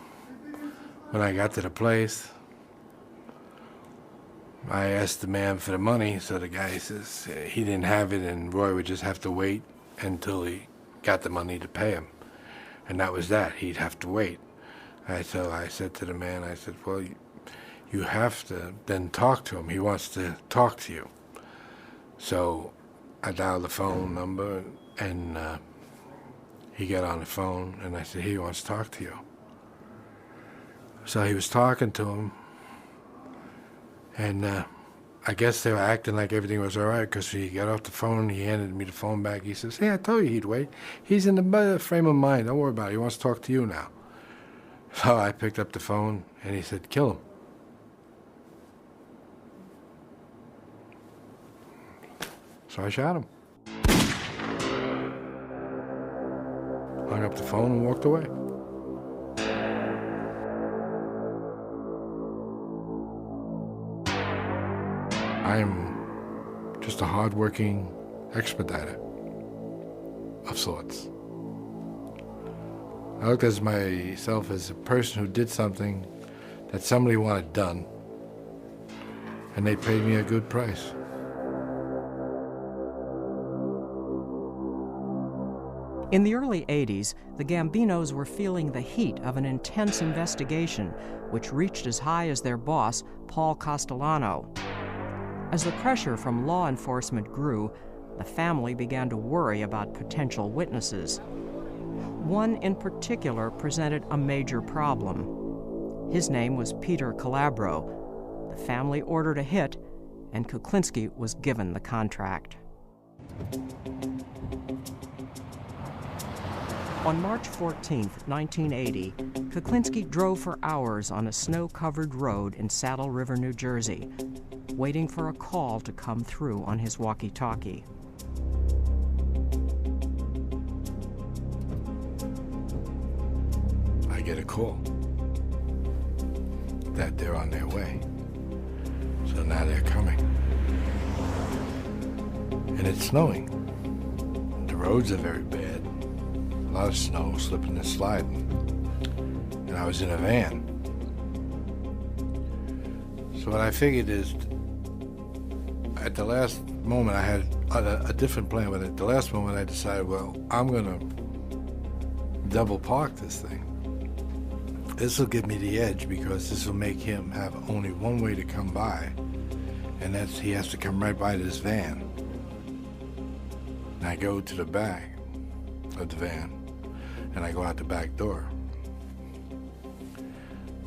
E: when I got to the place, I asked the man for the money, so the guy says he didn't have it and Roy would just have to wait until he got the money to pay him. And that was that. He'd have to wait. So I said to the man, I said, well, you have to then talk to him. He wants to talk to you. So I dialed the phone number, and he got on the phone, and I said, he wants to talk to you. So he was talking to him, and I guess they were acting like everything was all right, because he got off the phone, he handed me the phone back. He says, hey, I told you he'd wait. He's in the better frame of mind. Don't worry about it. He wants to talk to you now. So I picked up the phone, and he said, kill him. So I shot him. Hung up the phone and walked away. I'm just a hard-working expediter of sorts. I looked at myself as a person who did something that somebody wanted done, and they paid me a good price.
O: In the early 80s, the Gambinos were feeling the heat of an intense investigation, which reached as high as their boss, Paul Castellano. As the pressure from law enforcement grew, the family began to worry about potential witnesses. One in particular presented a major problem. His name was Peter Calabro. The family ordered a hit, and Kuklinski was given the contract. On March 14, 1980, Kuklinski drove for hours on a snow-covered road in Saddle River, New Jersey, waiting for a call to come through on his walkie-talkie.
E: I get a call that they're on their way. So now they're coming. And it's snowing. The roads are very bad. A lot of snow, slipping and sliding. And I was in a van. So what I figured is, at the last moment I had a different plan, but at the last moment I decided, well, I'm gonna double park this thing. This will give me the edge, because this will make him have only one way to come by, and that's he has to come right by this van. And I go to the back of the van, and I go out the back door.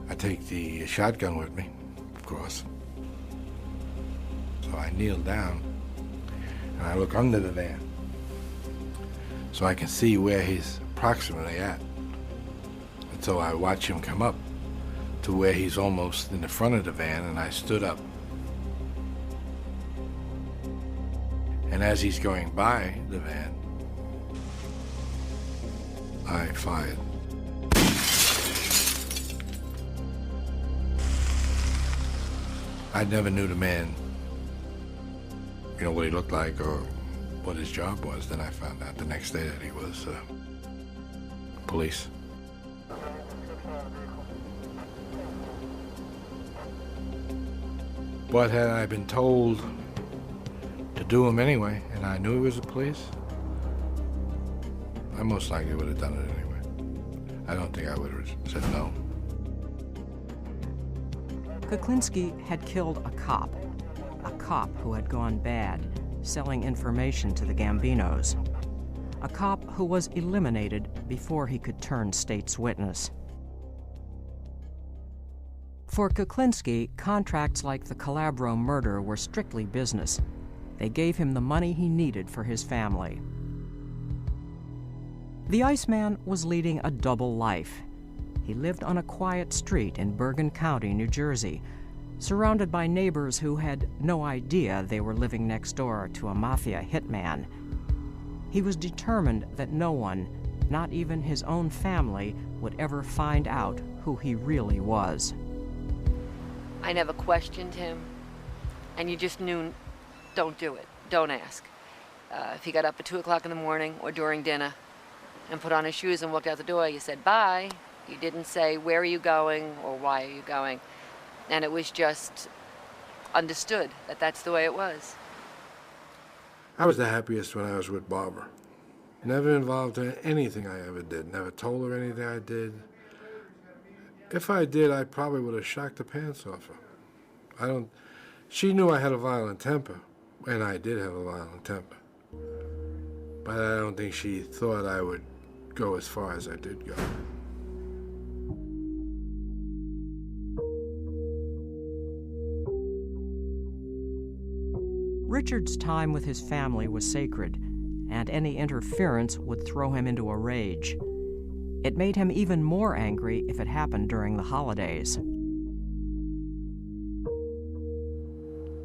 E: I take the shotgun with me, of course. So I kneel down, and I look under the van, so I can see where he's approximately at. And so I watch him come up to where he's almost in the front of the van, and I stood up. And as he's going by the van, I fired. I never knew the man, you know, what he looked like or what his job was. Then I found out the next day that he was police. But had I been told to do him anyway, and I knew he was the police, I most likely would have done it anyway. I don't think I would have said no.
O: Kuklinski had killed a cop who had gone bad, selling information to the Gambinos. A cop who was eliminated before he could turn state's witness. For Kuklinski, contracts like the Calabro murder were strictly business. They gave him the money he needed for his family. The Iceman was leading a double life. He lived on a quiet street in Bergen County, New Jersey, surrounded by neighbors who had no idea they were living next door to a Mafia hitman. He was determined that no one, not even his own family, would ever find out who he really was.
G: I never questioned him, and you just knew, don't do it, don't ask. If he got up at 2 o'clock in the morning or during dinner and put on his shoes and walked out the door, you said bye. You didn't say, where are you going or why are you going? And it was just understood that that's the way it was.
E: I was the happiest when I was with Barbara. Never involved her in anything I ever did. Never told her anything I did. If I did, I probably would have shocked the pants off her. She knew I had a violent temper, and I did have a violent temper. But I don't think she thought I would go as far as I did go.
O: Richard's time with his family was sacred, and any interference would throw him into a rage. It made him even more angry if it happened during the holidays.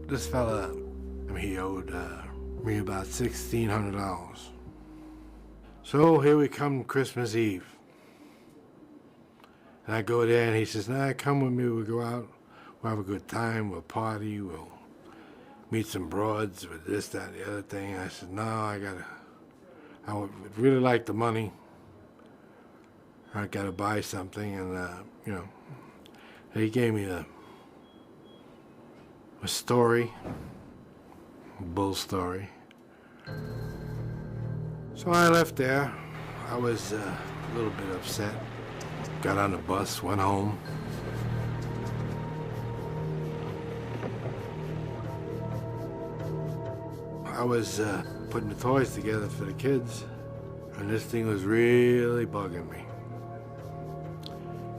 E: This fella, he owed me about $1,600. So here we come Christmas Eve. And I go there and he says, nah, come with me, we'll go out, we'll have a good time, we'll party, we'll meet some broads with this, that, and the other thing. I said, no, I would really like the money. I gotta buy something, and he gave me a story, a bull story. So I left there. I was a little bit upset. Got on the bus, went home. I was putting the toys together for the kids, and this thing was really bugging me.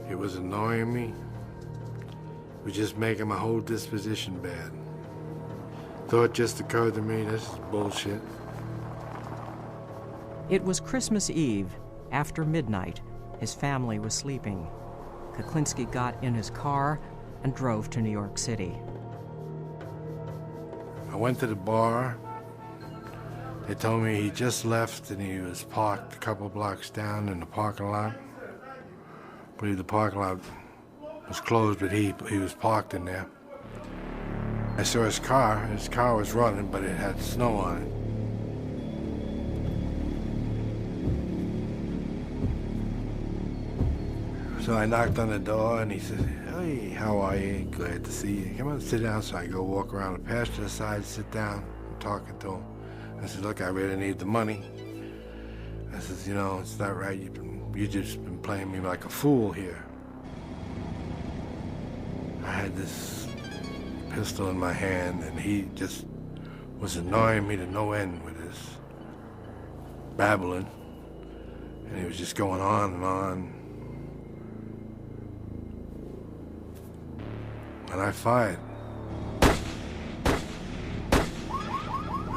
E: It was annoying me. It was just making my whole disposition bad. Thought just occurred to me, this is bullshit.
O: It was Christmas Eve, after midnight. His family was sleeping. Kuklinski got in his car and drove to New York City.
E: I went to the bar. They told me he just left and he was parked a couple blocks down in the parking lot. I believe the parking lot was closed, but he was parked in there. I saw his car. His car was running, but it had snow on it. So I knocked on the door, and he said, hey, how are you? Glad to see you. Come on, sit down. So I go walk around the passenger side, sit down, I'm talking to him. I said, look, I really need the money. I said, it's not right. You just been playing me like a fool here. I had this pistol in my hand, and he just was annoying me to no end with his babbling. And he was just going on and on. And I fired.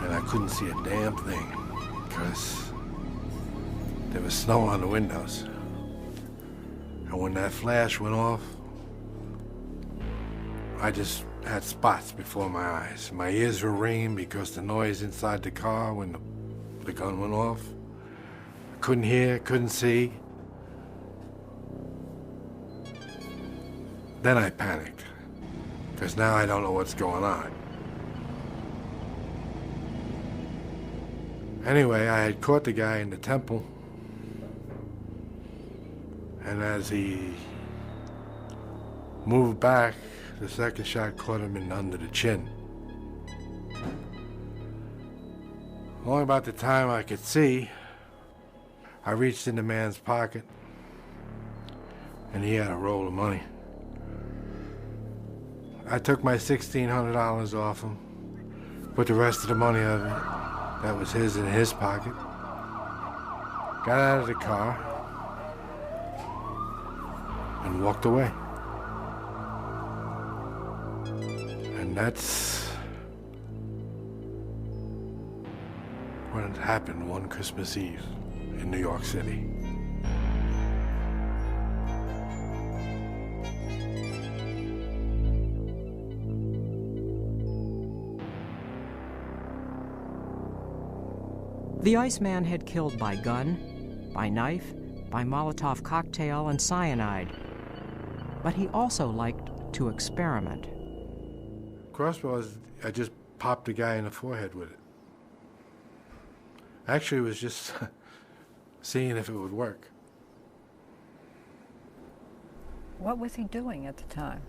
E: And I couldn't see a damn thing because there was snow on the windows. And when that flash went off, I just had spots before my eyes. My ears were ringing because the noise inside the car when the gun went off. I couldn't hear, couldn't see. Then I panicked, because now I don't know what's going on. Anyway, I had caught the guy in the temple, and as he moved back, the second shot caught him in under the chin. Only about the time I could see, I reached in the man's pocket, and he had a roll of money. I took my $1,600 off him, put the rest of the money of it, that was his, in his pocket, got out of the car, and walked away. And that's what had happened one Christmas Eve in New York City.
O: The Iceman had killed by gun, by knife, by Molotov cocktail and cyanide. But he also liked to experiment.
E: Crossbows, I just popped the guy in the forehead with it. Actually, it was just seeing if it would work.
P: What was he doing at the time?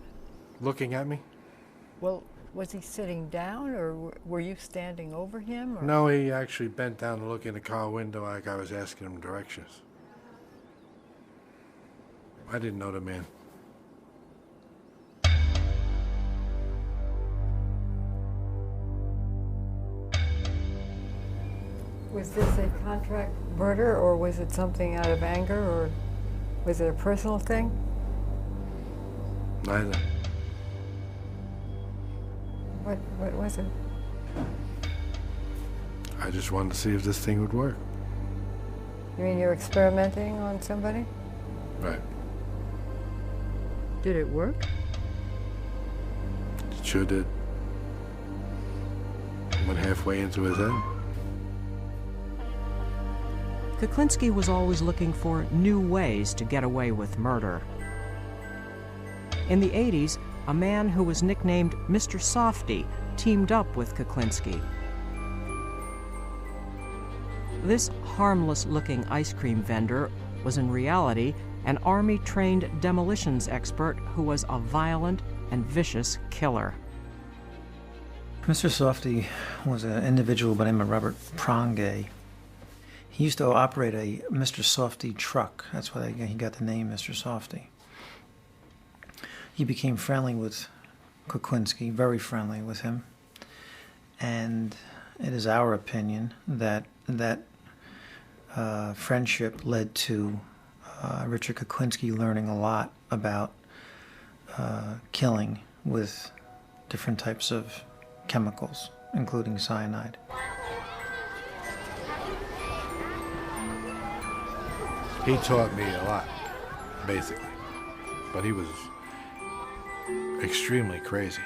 E: Looking at me?
P: Well, was he sitting down, or were you standing over him? Or?
E: No, he actually bent down to look in the car window like I was asking him directions. I didn't know the man.
P: Was this a contract murder, or was it something out of anger, or was it a personal thing?
E: Neither.
P: What was it?
E: I just wanted to see if this thing would work.
P: You mean you're experimenting on somebody?
E: Right.
P: Did it work?
E: It sure did. Went halfway into his head.
O: Kuklinski was always looking for new ways to get away with murder. In the 80s, a man who was nicknamed Mr. Softy teamed up with Kuklinski. This harmless-looking ice cream vendor was in reality an Army-trained demolitions expert who was a violent and vicious killer.
Q: Mr. Softy was an individual by the name of Robert Prongay. He used to operate a Mr. Softy truck. That's why he got the name Mr. Softy. He became friendly with Kuklinski, very friendly with him. And it is our opinion that that friendship led to Richard Kuklinski learning a lot about killing with different types of chemicals, including cyanide.
E: He taught me a lot, basically. But he was extremely crazy.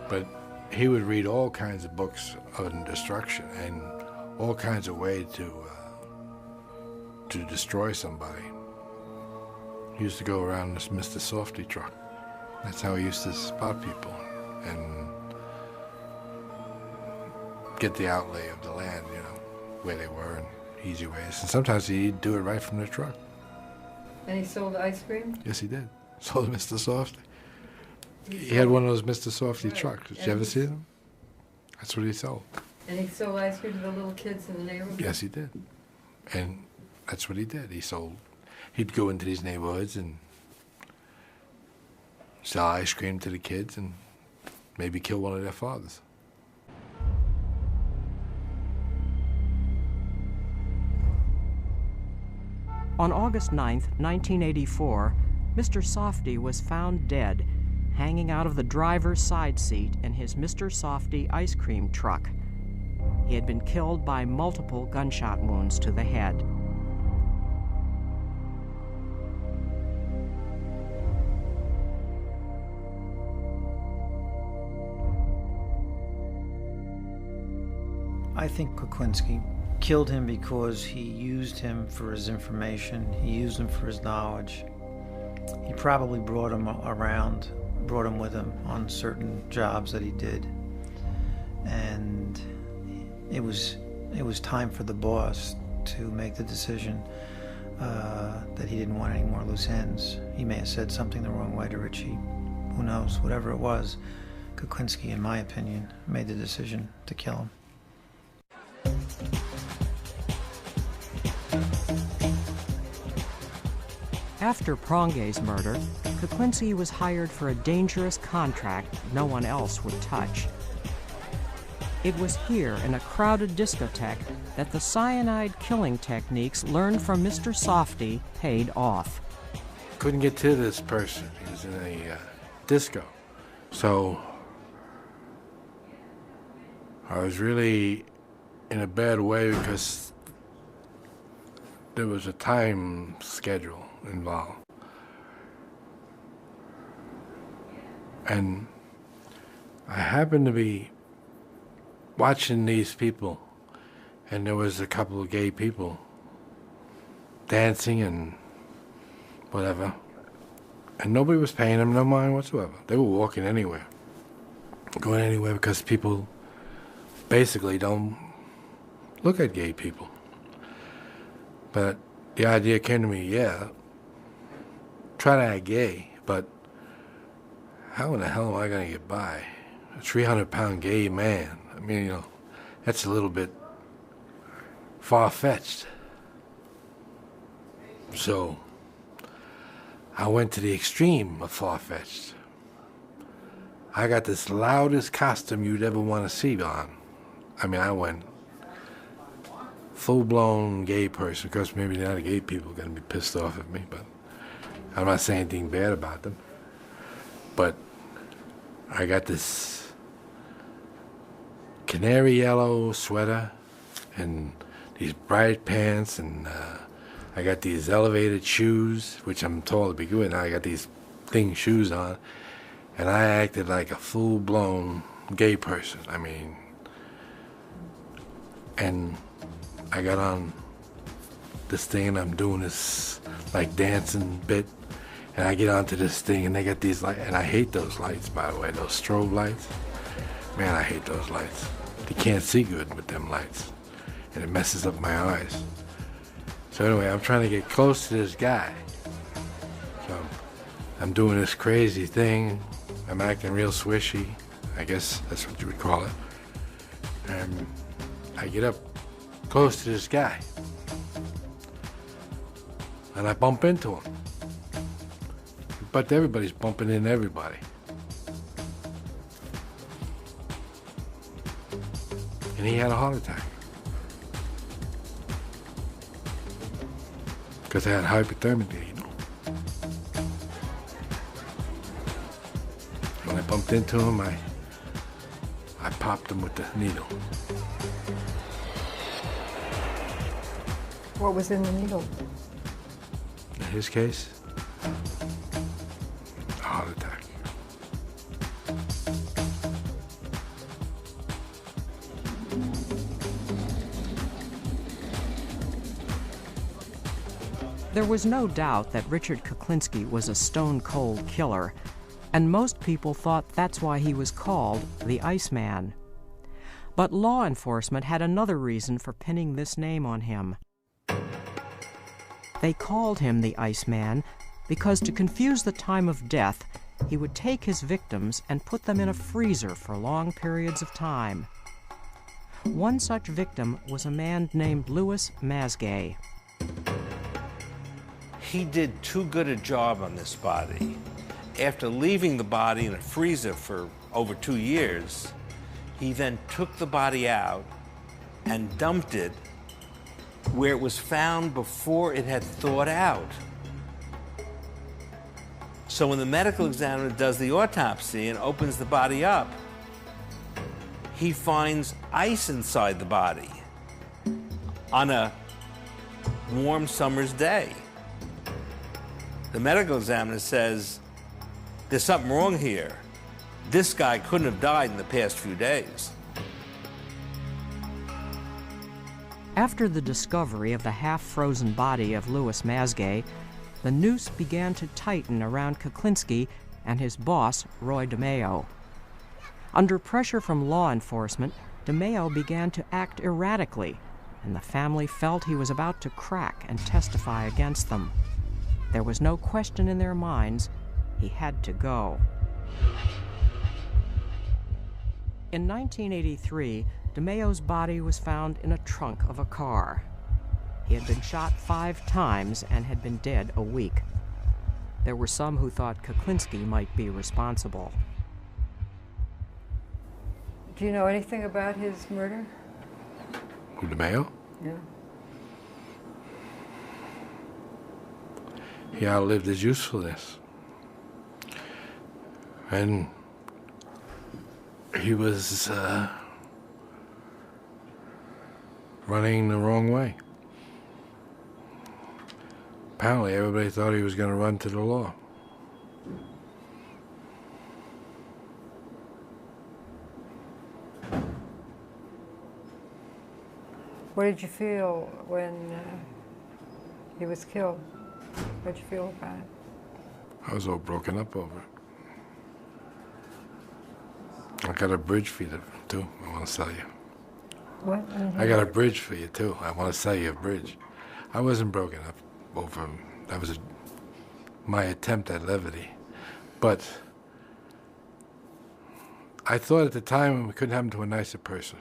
E: But he would read all kinds of books on destruction and all kinds of ways to destroy somebody. He used to go around this Mr. Softy truck. That's how he used to spot people and get the outlay of the land, you know, where they were and easy ways. And sometimes he'd do it right from the truck.
P: And he sold ice cream?
E: Yes, he did. Sold Mr. Softy. He had one of those Mr. Softy trucks. Did you ever see them? That's what he sold.
P: And he sold ice cream to the little kids in the neighborhood?
E: Yes, he did. And that's what he did. He'd go into these neighborhoods and sell ice cream to the kids and maybe kill one of their fathers.
O: On August 9, 1984, Mr. Softy was found dead, hanging out of the driver's side seat in his Mr. Softy ice cream truck. He had been killed by multiple gunshot wounds to the head.
Q: I think Kuklinski killed him because he used him for his information, he used him for his knowledge. He probably brought him around, brought him with him on certain jobs that he did. And it was time for the boss to make the decision that he didn't want any more loose ends. He may have said something the wrong way to Richie. Who knows? Whatever it was, Kuklinski, in my opinion, made the decision to kill him.
O: After Prongay's murder, Kuklinski was hired for a dangerous contract no one else would touch. It was here in a crowded discotheque that the cyanide killing techniques learned from Mr. Softy paid off.
E: Couldn't get to this person. He was in a disco. So I was really in a bad way because there was a time schedule involved. And I happened to be watching these people, and there was a couple of gay people dancing and whatever, and nobody was paying them no mind whatsoever. They were walking anywhere. going anywhere because people basically don't look at gay people. But the idea came to me, yeah, try to act gay, but how in the hell am I going to get by? A 300-pound gay man. I mean, you know, that's a little bit far-fetched. So I went to the extreme of far-fetched. I got this loudest costume you'd ever want to see on. I mean, I went full-blown gay person. Of course, maybe the other gay people are going to be pissed off at me, but I'm not saying anything bad about them. But I got this canary yellow sweater and these bright pants, and I got these elevated shoes, which I'm told to be good. Now I got these thing shoes on, and I acted like a full-blown gay person. I mean, and I got on this thing, and I'm doing this like dancing bit, and I get onto this thing, and they got these lights, and I hate those lights, by the way, those strobe lights. Man, I hate those lights. You can't see good with them lights, and it messes up my eyes. So anyway, I'm trying to get close to this guy. So I'm doing this crazy thing. I'm acting real swishy. I guess that's what you would call it. And I get up close to this guy, and I bump into him. But everybody's bumping into everybody. And he had a heart attack. Because I had hypothermia, you know. When I bumped into him, I popped him with the needle.
P: What was in the needle?
E: In his case, a heart attack.
O: There was no doubt that Richard Kuklinski was a stone-cold killer, and most people thought that's why he was called the Iceman. But law enforcement had another reason for pinning this name on him. They called him the Iceman because, to confuse the time of death, he would take his victims and put them in a freezer for long periods of time. One such victim was a man named Louis Masgay.
F: He did too good a job on this body. After leaving the body in a freezer for over 2 years, he then took the body out and dumped it where it was found before it had thawed out. So when the medical examiner does the autopsy and opens the body up, he finds ice inside the body on a warm summer's day. The medical examiner says, there's something wrong here. This guy couldn't have died in the past few days.
O: After the discovery of the half-frozen body of Louis Masgay, the noose began to tighten around Kuklinski and his boss, Roy DeMeo. Under pressure from law enforcement, DeMeo began to act erratically, and the family felt he was about to crack and testify against them. There was no question in their minds. He had to go. In 1983, DeMeo's body was found in a trunk of a car. He had been shot 5 times and had been dead a week. There were some who thought Kuklinski might be responsible.
P: Do you know anything about his murder?
E: Who, DeMeo?
P: Yeah.
E: He outlived his usefulness. And he was running the wrong way. Apparently, everybody thought he was going to run to the law.
P: What did you feel when he was killed? What did you feel about it? I
E: was all broken up over it. I got a bridge for you, too, I want to sell you.
P: What?
E: I got a bridge for you, too. I want to sell you a bridge. I wasn't broken up over him. That was my attempt at levity. But I thought at the time we couldn't happen to a nicer person.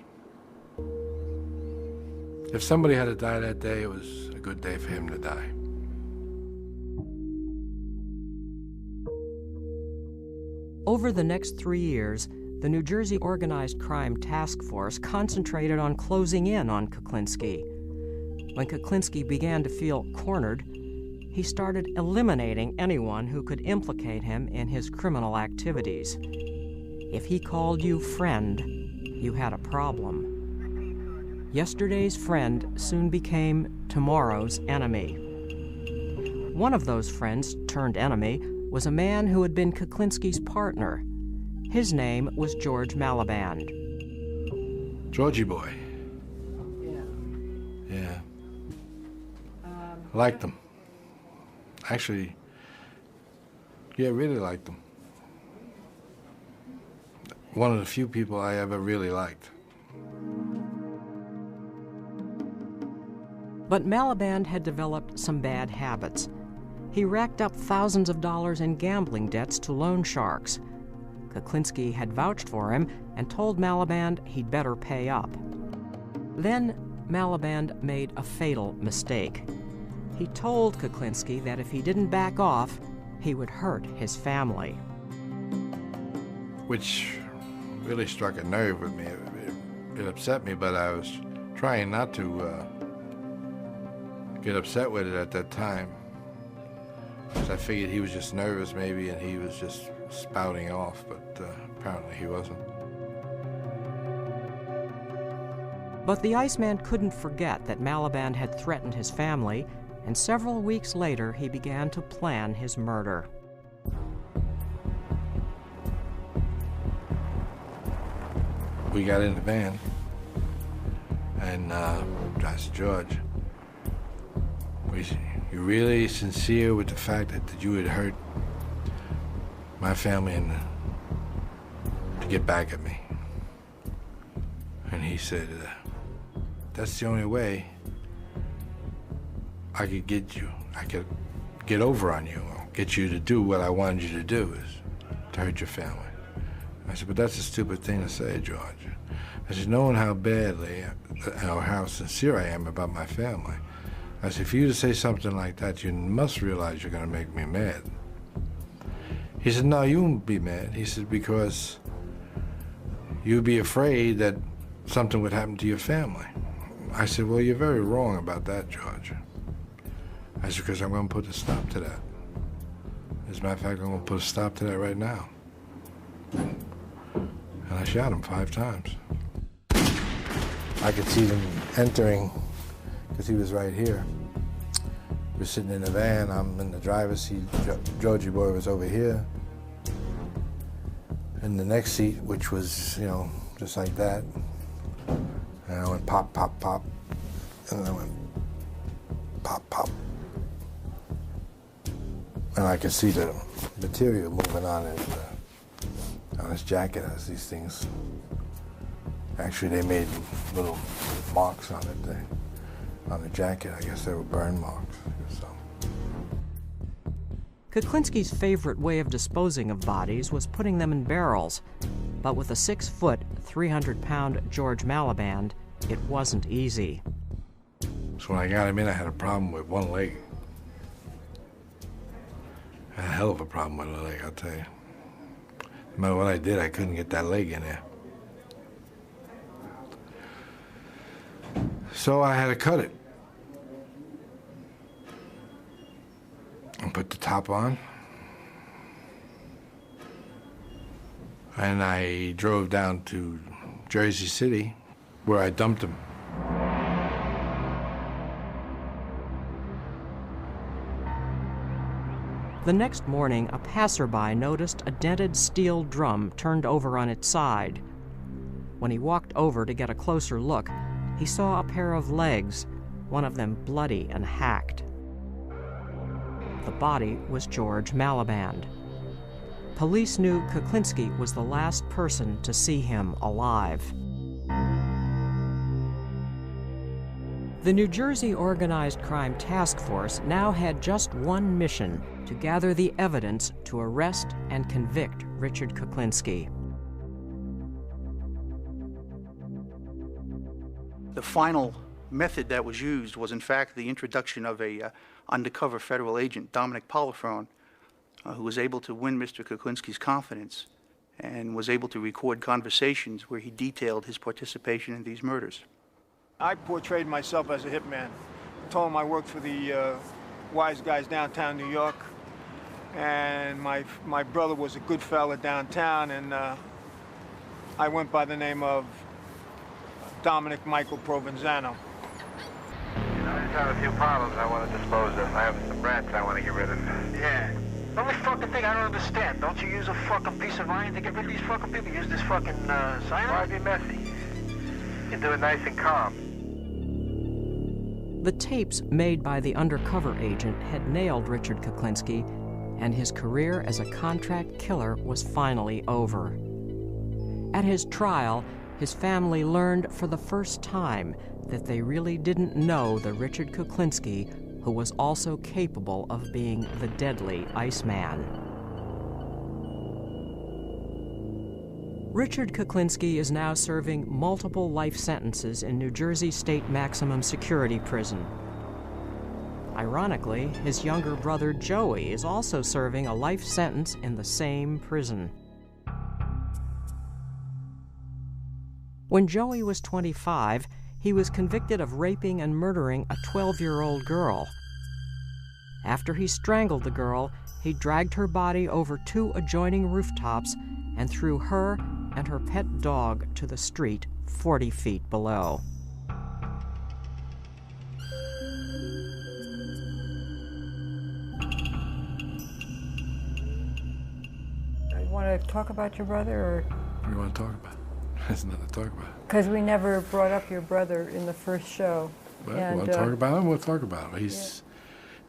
E: If somebody had to die that day, it was a good day for him to die.
O: Over the next 3 years, the New Jersey Organized Crime Task Force concentrated on closing in on Kuklinski. When Kuklinski began to feel cornered, he started eliminating anyone who could implicate him in his criminal activities. If he called you friend, you had a problem. Yesterday's friend soon became tomorrow's enemy. One of those friends turned enemy was a man who had been Kuklinski's partner. His name was George Malaband.
E: Georgie boy. Yeah. Liked him. Actually, yeah, really liked him. One of the few people I ever really liked.
O: But Malaband had developed some bad habits. He racked up thousands of dollars in gambling debts to loan sharks. Kuklinski had vouched for him and told Malaband he'd better pay up. Then Malaband made a fatal mistake. He told Kuklinski that if he didn't back off, he would hurt his family.
E: Which really struck a nerve with me. It upset me, but I was trying not to get upset with it at that time. Because I figured he was just nervous maybe and he was just spouting off, but apparently he wasn't.
O: But the Iceman couldn't forget that Malaband had threatened his family, and several weeks later he began to plan his murder.
E: We got in the van, and I said, George, you really sincere with the fact that you had hurt my family and to get back at me? And he said, that's the only way I could get you. I could get over on you, or get you to do what I wanted you to do, is to hurt your family. I said, but that's a stupid thing to say, George. I said, knowing how badly or how sincere I am about my family, I said, for you to say something like that, you must realize you're going to make me mad. He said, no, you won't be mad. He said, because you'd be afraid that something would happen to your family. I said, well, you're very wrong about that, George. I said, because I'm going to put a stop to that. As a matter of fact, I'm going to put a stop to that right now. And I shot him 5 times. I could see them entering, because he was right here. We're sitting in the van, I'm in the driver's seat, Georgie boy was over here. In the next seat, which was, you know, just like that. And I went pop, pop, pop. And then I went pop, pop. And I could see the material moving on his jacket as these things. Actually, they made little marks on it. On the jacket, I guess they were burn marks. So.
O: Kuklinski's favorite way of disposing of bodies was putting them in barrels, but with a 6-foot, 300-pound George Malaband, it wasn't easy.
E: So when I got him in, I had a problem with one leg. I had a hell of a problem with the leg, I'll tell you. No matter what I did, I couldn't get that leg in there. So I had to cut it. And put the top on. And I drove down to Jersey City, where I dumped him.
O: The next morning, a passerby noticed a dented steel drum turned over on its side. When he walked over to get a closer look, he saw a pair of legs, one of them bloody and hacked. The body was George Malaband. Police knew Kuklinski was the last person to see him alive. The New Jersey Organized Crime Task Force now had just one mission: to gather the evidence to arrest and convict Richard Kuklinski.
C: The final method that was used was, in fact, the introduction of a undercover federal agent, Dominic Polifrone, who was able to win Mr. Kuklinski's confidence and was able to record conversations where he detailed his participation in these murders.
J: I portrayed myself as a hitman. Told him I worked for the wise guys downtown New York, and my brother was a good fella downtown, and I went by the name of Dominic Michael Provenzano.
K: I just have a few problems I want to dispose of. I have some rats I want to get rid of. Yeah. The only fucking thing I don't understand, don't you use a fucking piece of iron to get rid of these fucking people? You use this fucking cyanide? Why be messy? You do it nice and calm.
O: The tapes made by the undercover agent had nailed Richard Kuklinski, and his career as a contract killer was finally over. At his trial, his family learned for the first time that they really didn't know the Richard Kuklinski who was also capable of being the deadly Iceman. Richard Kuklinski is now serving multiple life sentences in New Jersey State Maximum Security Prison. Ironically, his younger brother Joey is also serving a life sentence in the same prison. When Joey was 25, he was convicted of raping and murdering a 12-year-old girl. After he strangled the girl, he dragged her body over 2 adjoining rooftops and threw her and her pet dog to the street 40 feet below.
P: You want to talk about your brother, or?
E: What do you want to talk about? There's nothing to talk about.
P: Because we never brought up your brother in the first show.
E: Well, you want to talk about him? We'll talk about him. He's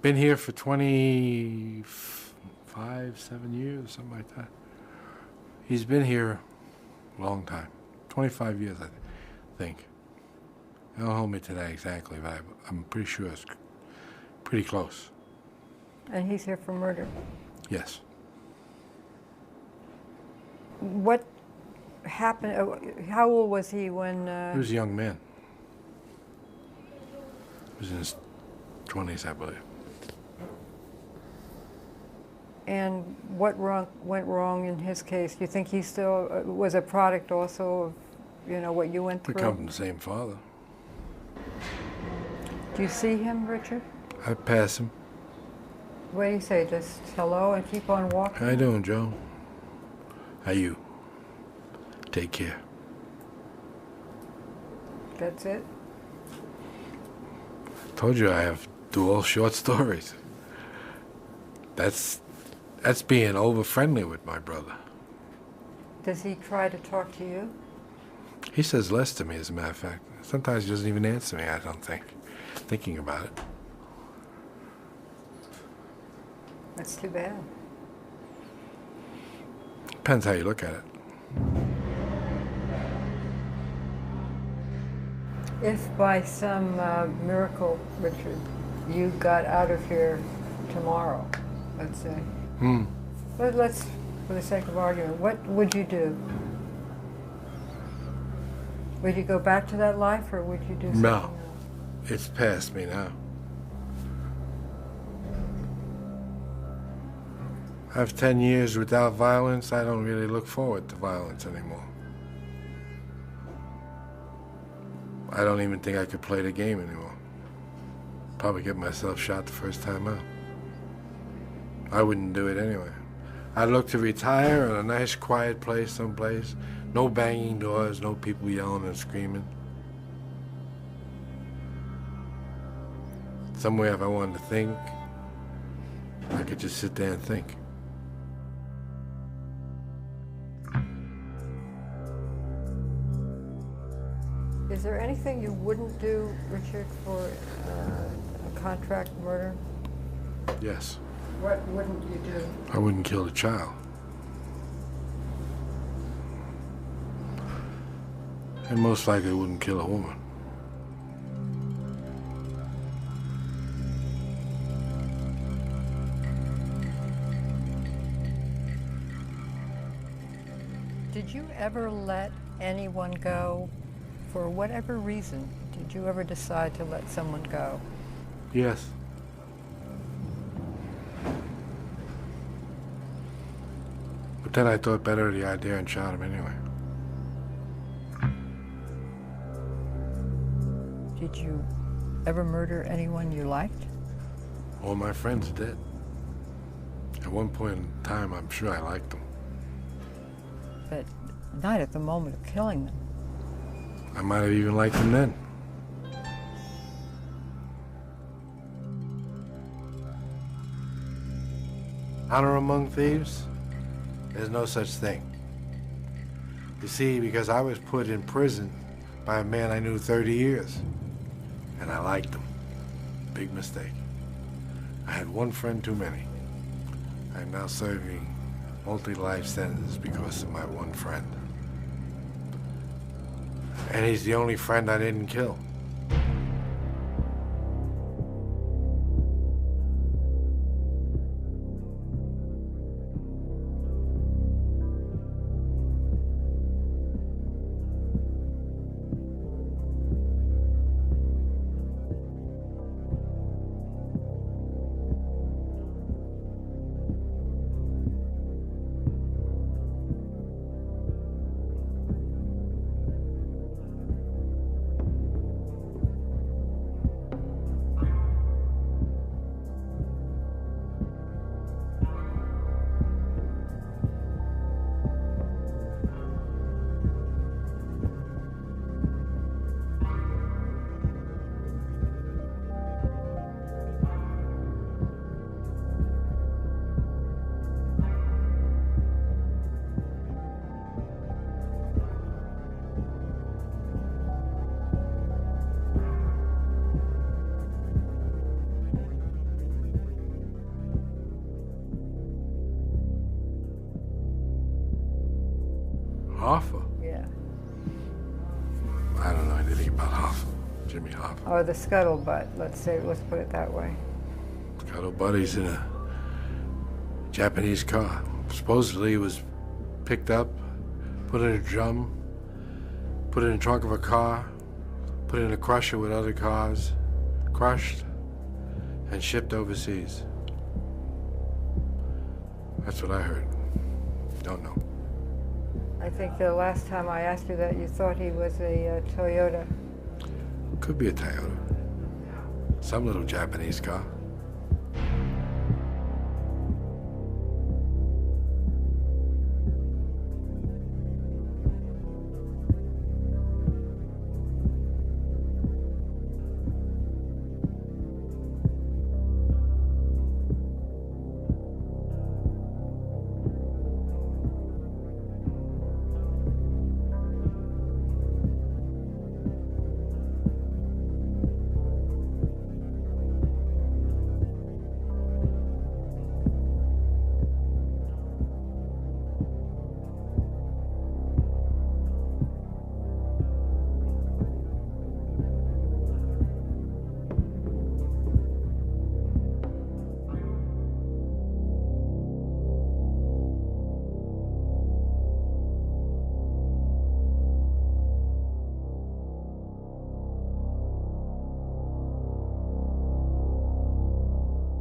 E: been here for 25, 7 years, something like that. He's been here a long time, 25 years, I think. Don't hold me to that exactly, but I'm pretty sure it's pretty close.
P: And he's here for murder?
E: Yes.
P: What happened? How old was he when?
E: He was a young man. He was in his 20s, I believe.
P: And what went wrong in his case? You think he still was a product also of, you know, what you went through?
E: We come from the same father.
P: Do you see him, Richard?
E: I pass him.
P: What do you say? Just hello and keep on walking?
E: How you doing, Joe? How you? Take care.
P: That's it?
E: Told you I do all short stories. That's being over-friendly with my brother.
P: Does he try to talk to you?
E: He says less to me, as a matter of fact. Sometimes he doesn't even answer me, I don't think. Thinking about it.
P: That's too bad.
E: Depends how you look at it.
P: If by some miracle, Richard, you got out of here tomorrow, let's say. But let's, for the sake of argument, what would you do? Would you go back to that life, or would you do something else?
E: No. It's past me now. I have 10 years without violence. I don't really look forward to violence anymore. I don't even think I could play the game anymore. Probably get myself shot the first time out. I wouldn't do it anyway. I'd look to retire in a nice quiet place someplace. No banging doors, no people yelling and screaming. Somewhere if I wanted to think, I could just sit there and think.
P: Is there anything you wouldn't do, Richard, for a contract murder?
E: Yes.
P: What wouldn't you do?
E: I wouldn't kill the child. And most likely wouldn't kill a woman.
P: Did you ever let anyone go for whatever reason? Did you ever decide to let someone go?
E: Yes. But then I thought better of the idea and shot him anyway.
P: Did you ever murder anyone you liked?
E: All my friends did. At one point in time, I'm sure I liked them.
P: But not at the moment of killing them.
E: I might have even liked them then. Honor among thieves? There's no such thing. You see, because I was put in prison by a man I knew 30 years, and I liked him. Big mistake. I had one friend too many. I'm now serving multi-life sentences because of my one friend. And he's the only friend I didn't kill. Hoffa?
P: Yeah.
E: I don't know anything about Hoffa. Jimmy Hoffa.
P: Or the scuttlebutt, let's put it that way.
E: Scuttlebutt, he's in a Japanese car. Supposedly he was picked up, put in a drum, put in the trunk of a car, put in a crusher with other cars, crushed, and shipped overseas. That's what I heard. Don't know.
P: I think the last time I asked you that, you thought he was a Toyota.
E: Could be a Toyota. Some little Japanese car.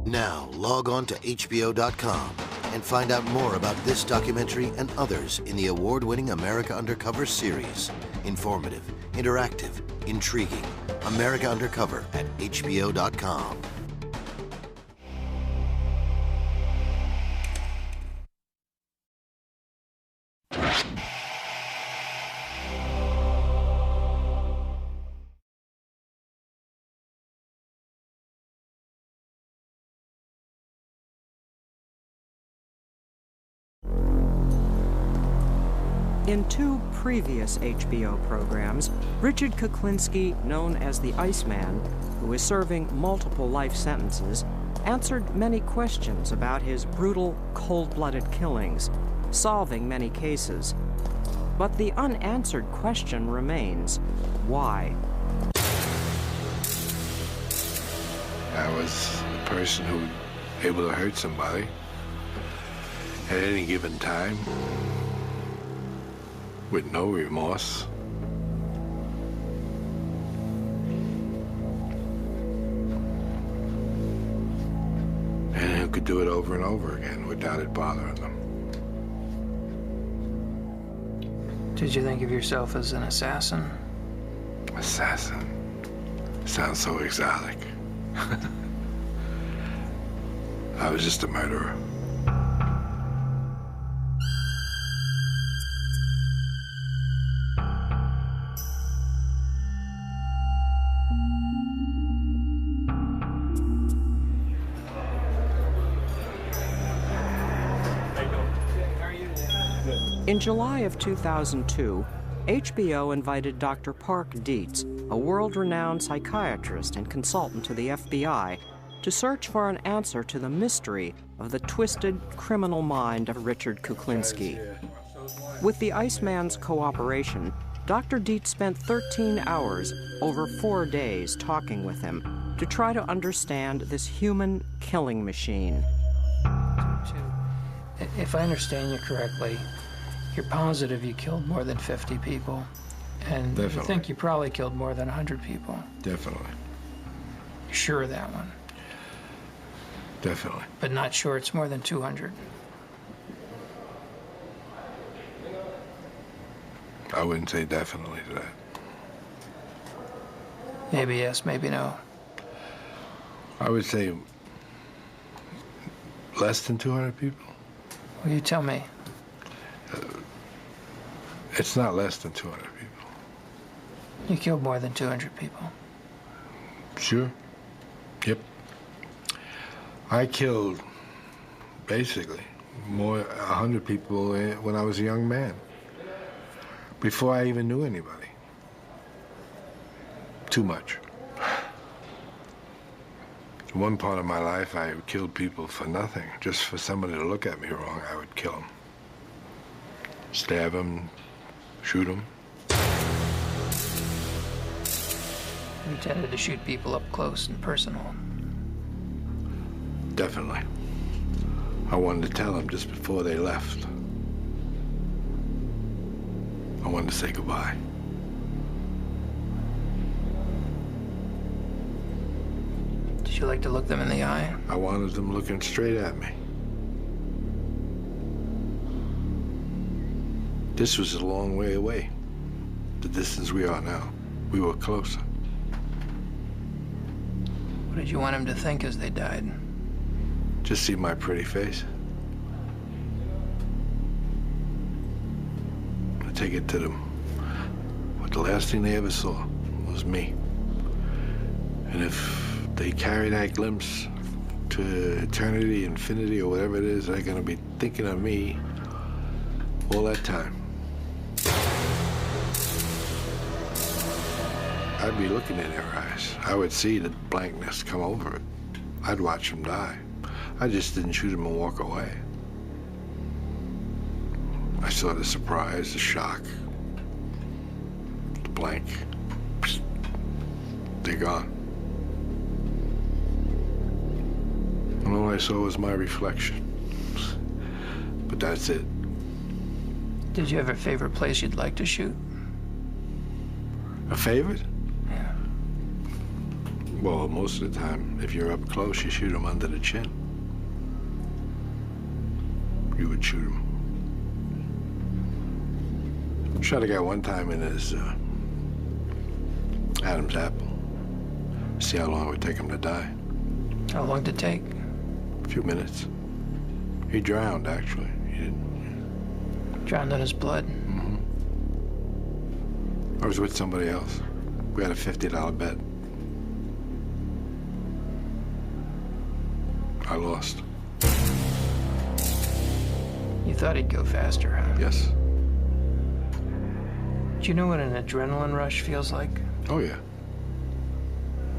R: Now, log on to HBO.com and find out more about this documentary and others in the award-winning America Undercover series. Informative, interactive, intriguing. America Undercover at HBO.com.
O: In two previous HBO programs, Richard Kuklinski, known as the Iceman, who is serving multiple life sentences, answered many questions about his brutal, cold-blooded killings, solving many cases. But the unanswered question remains, why?
E: I was a person who was able to hurt somebody at any given time with no remorse. And who could do it over and over again without it bothering them.
Q: Did you think of yourself as an assassin?
E: Assassin? Sounds so exotic. I was just a murderer.
O: In July of 2002, HBO invited Dr. Park Dietz, a world-renowned psychiatrist and consultant to the FBI, to search for an answer to the mystery of the twisted criminal mind of Richard Kuklinski. With the Iceman's cooperation, Dr. Dietz spent 13 hours over 4 days talking with him to try to understand this human killing machine.
Q: If I understand you correctly, you're positive you killed more than 50 people, and
E: Definitely.
Q: you think you probably killed more than 100 people.
E: Definitely.
Q: You're sure of that one,
E: Definitely.
Q: but not sure it's more than 200.
E: I wouldn't say definitely to that.
Q: Maybe yes, maybe no.
E: I would say less than 200 people.
Q: Well, you tell me.
E: It's not less than 200 people.
Q: You killed more than 200 people.
E: Sure. Yep. I killed, basically, 100 people when I was a young man, before I even knew anybody. Too much. One part of my life, I killed people for nothing. Just for somebody to look at me wrong, I would kill them. Stab them, shoot them.
Q: You tended to shoot people up close and personal.
E: Definitely. I wanted to tell them just before they left. I wanted to say goodbye.
Q: Did you like to look them in the eye?
E: I wanted them looking straight at me. This was a long way away, the distance we are now. We were closer.
Q: What did you want them to think as they died?
E: Just see my pretty face. I take it to them. But the last thing they ever saw was me. And if they carry that glimpse to eternity, infinity, or whatever it is, they're gonna be thinking of me all that time. I'd be looking in their eyes. I would see the blankness come over it. I'd watch them die. I just didn't shoot them and walk away. I saw the surprise, the shock, the blank. Psst. They're gone. And all I saw was my reflection. But that's it.
Q: Did you have a favorite place you'd like to shoot?
E: A favorite?
Q: Yeah.
E: Well, most of the time, if you're up close, you shoot them under the chin. You would shoot him. Shot a guy one time in his Adam's apple. See how long it would take him to die.
Q: How long did it take?
E: A few minutes. He drowned, actually. He didn't.
Q: Drowned in his blood?
E: Mm-hmm. I was with somebody else. We had a $50 bet. I lost.
Q: You thought he'd go faster, huh?
E: Yes.
Q: Do you know what an adrenaline rush feels like?
E: Oh, yeah.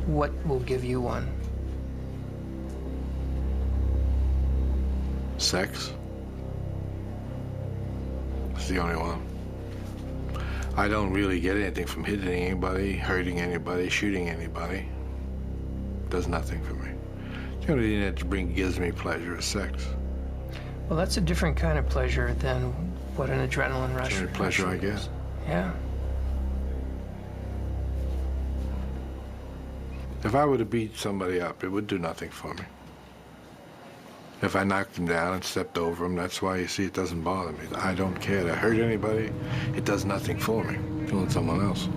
Q: What will give you one?
E: Sex. It's the only one. I don't really get anything from hitting anybody, hurting anybody, shooting anybody. Does nothing for me. The only thing that gives me pleasure is sex.
S: Well, that's a different kind of pleasure than what an adrenaline rush is.
E: It's the only pleasure I get.
S: Yeah.
E: If I were to beat somebody up, it would do nothing for me. If I knocked him down and stepped over him, that's why you see it doesn't bother me. I don't care to hurt anybody. It does nothing for me. Killing someone else.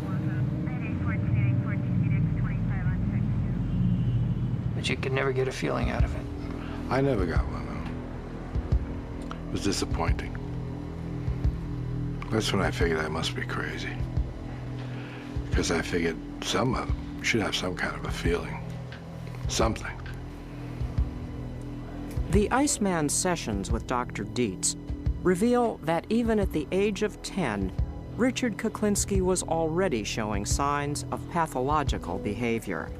S: But you could never get a feeling out of it.
E: I never got one, though. It was disappointing. That's when I figured I must be crazy. Because I figured some of them should have some kind of a feeling. Something.
O: The Iceman sessions with Dr. Dietz reveal that even at the age of 10, Richard Kuklinski was already showing signs of pathological behavior.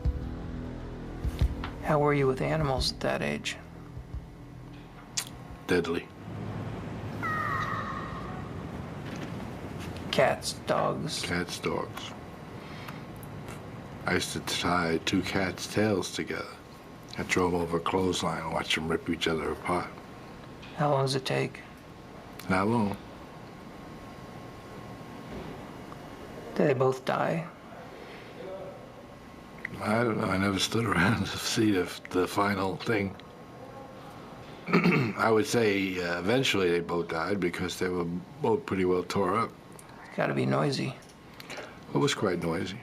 S: How were you with animals at that age?
E: Deadly.
S: Cats, dogs?
E: Cats, dogs. I used to tie 2 cats' tails together. I throw them over a clothesline and watch them rip each other apart.
S: How long does it take?
E: Not long.
S: Do they both die?
E: I don't know. I never stood around to see the final thing. I would say eventually they both died because they were both pretty well tore up.
S: It's got to be noisy.
E: It was quite noisy.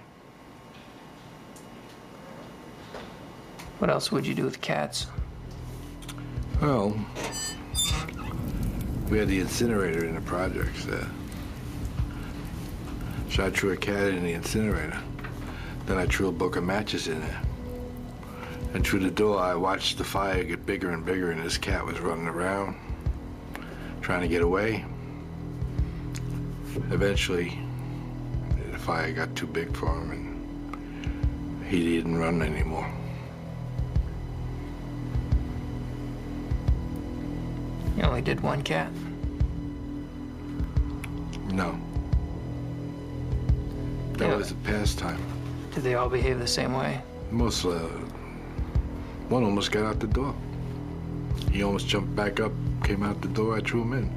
S: What else would you do with cats?
E: Well, we had the incinerator in the projects there. So I threw a cat in the incinerator. Then I threw a book of matches in there. And through the door, I watched the fire get bigger and bigger, and this cat was running around, trying to get away. Eventually, the fire got too big for him, and he didn't run anymore.
S: You only did one cat?
E: No. That was a pastime.
S: Did they all behave the same way?
E: Most, one almost got out the door. He almost jumped back up, came out the door, I threw him in.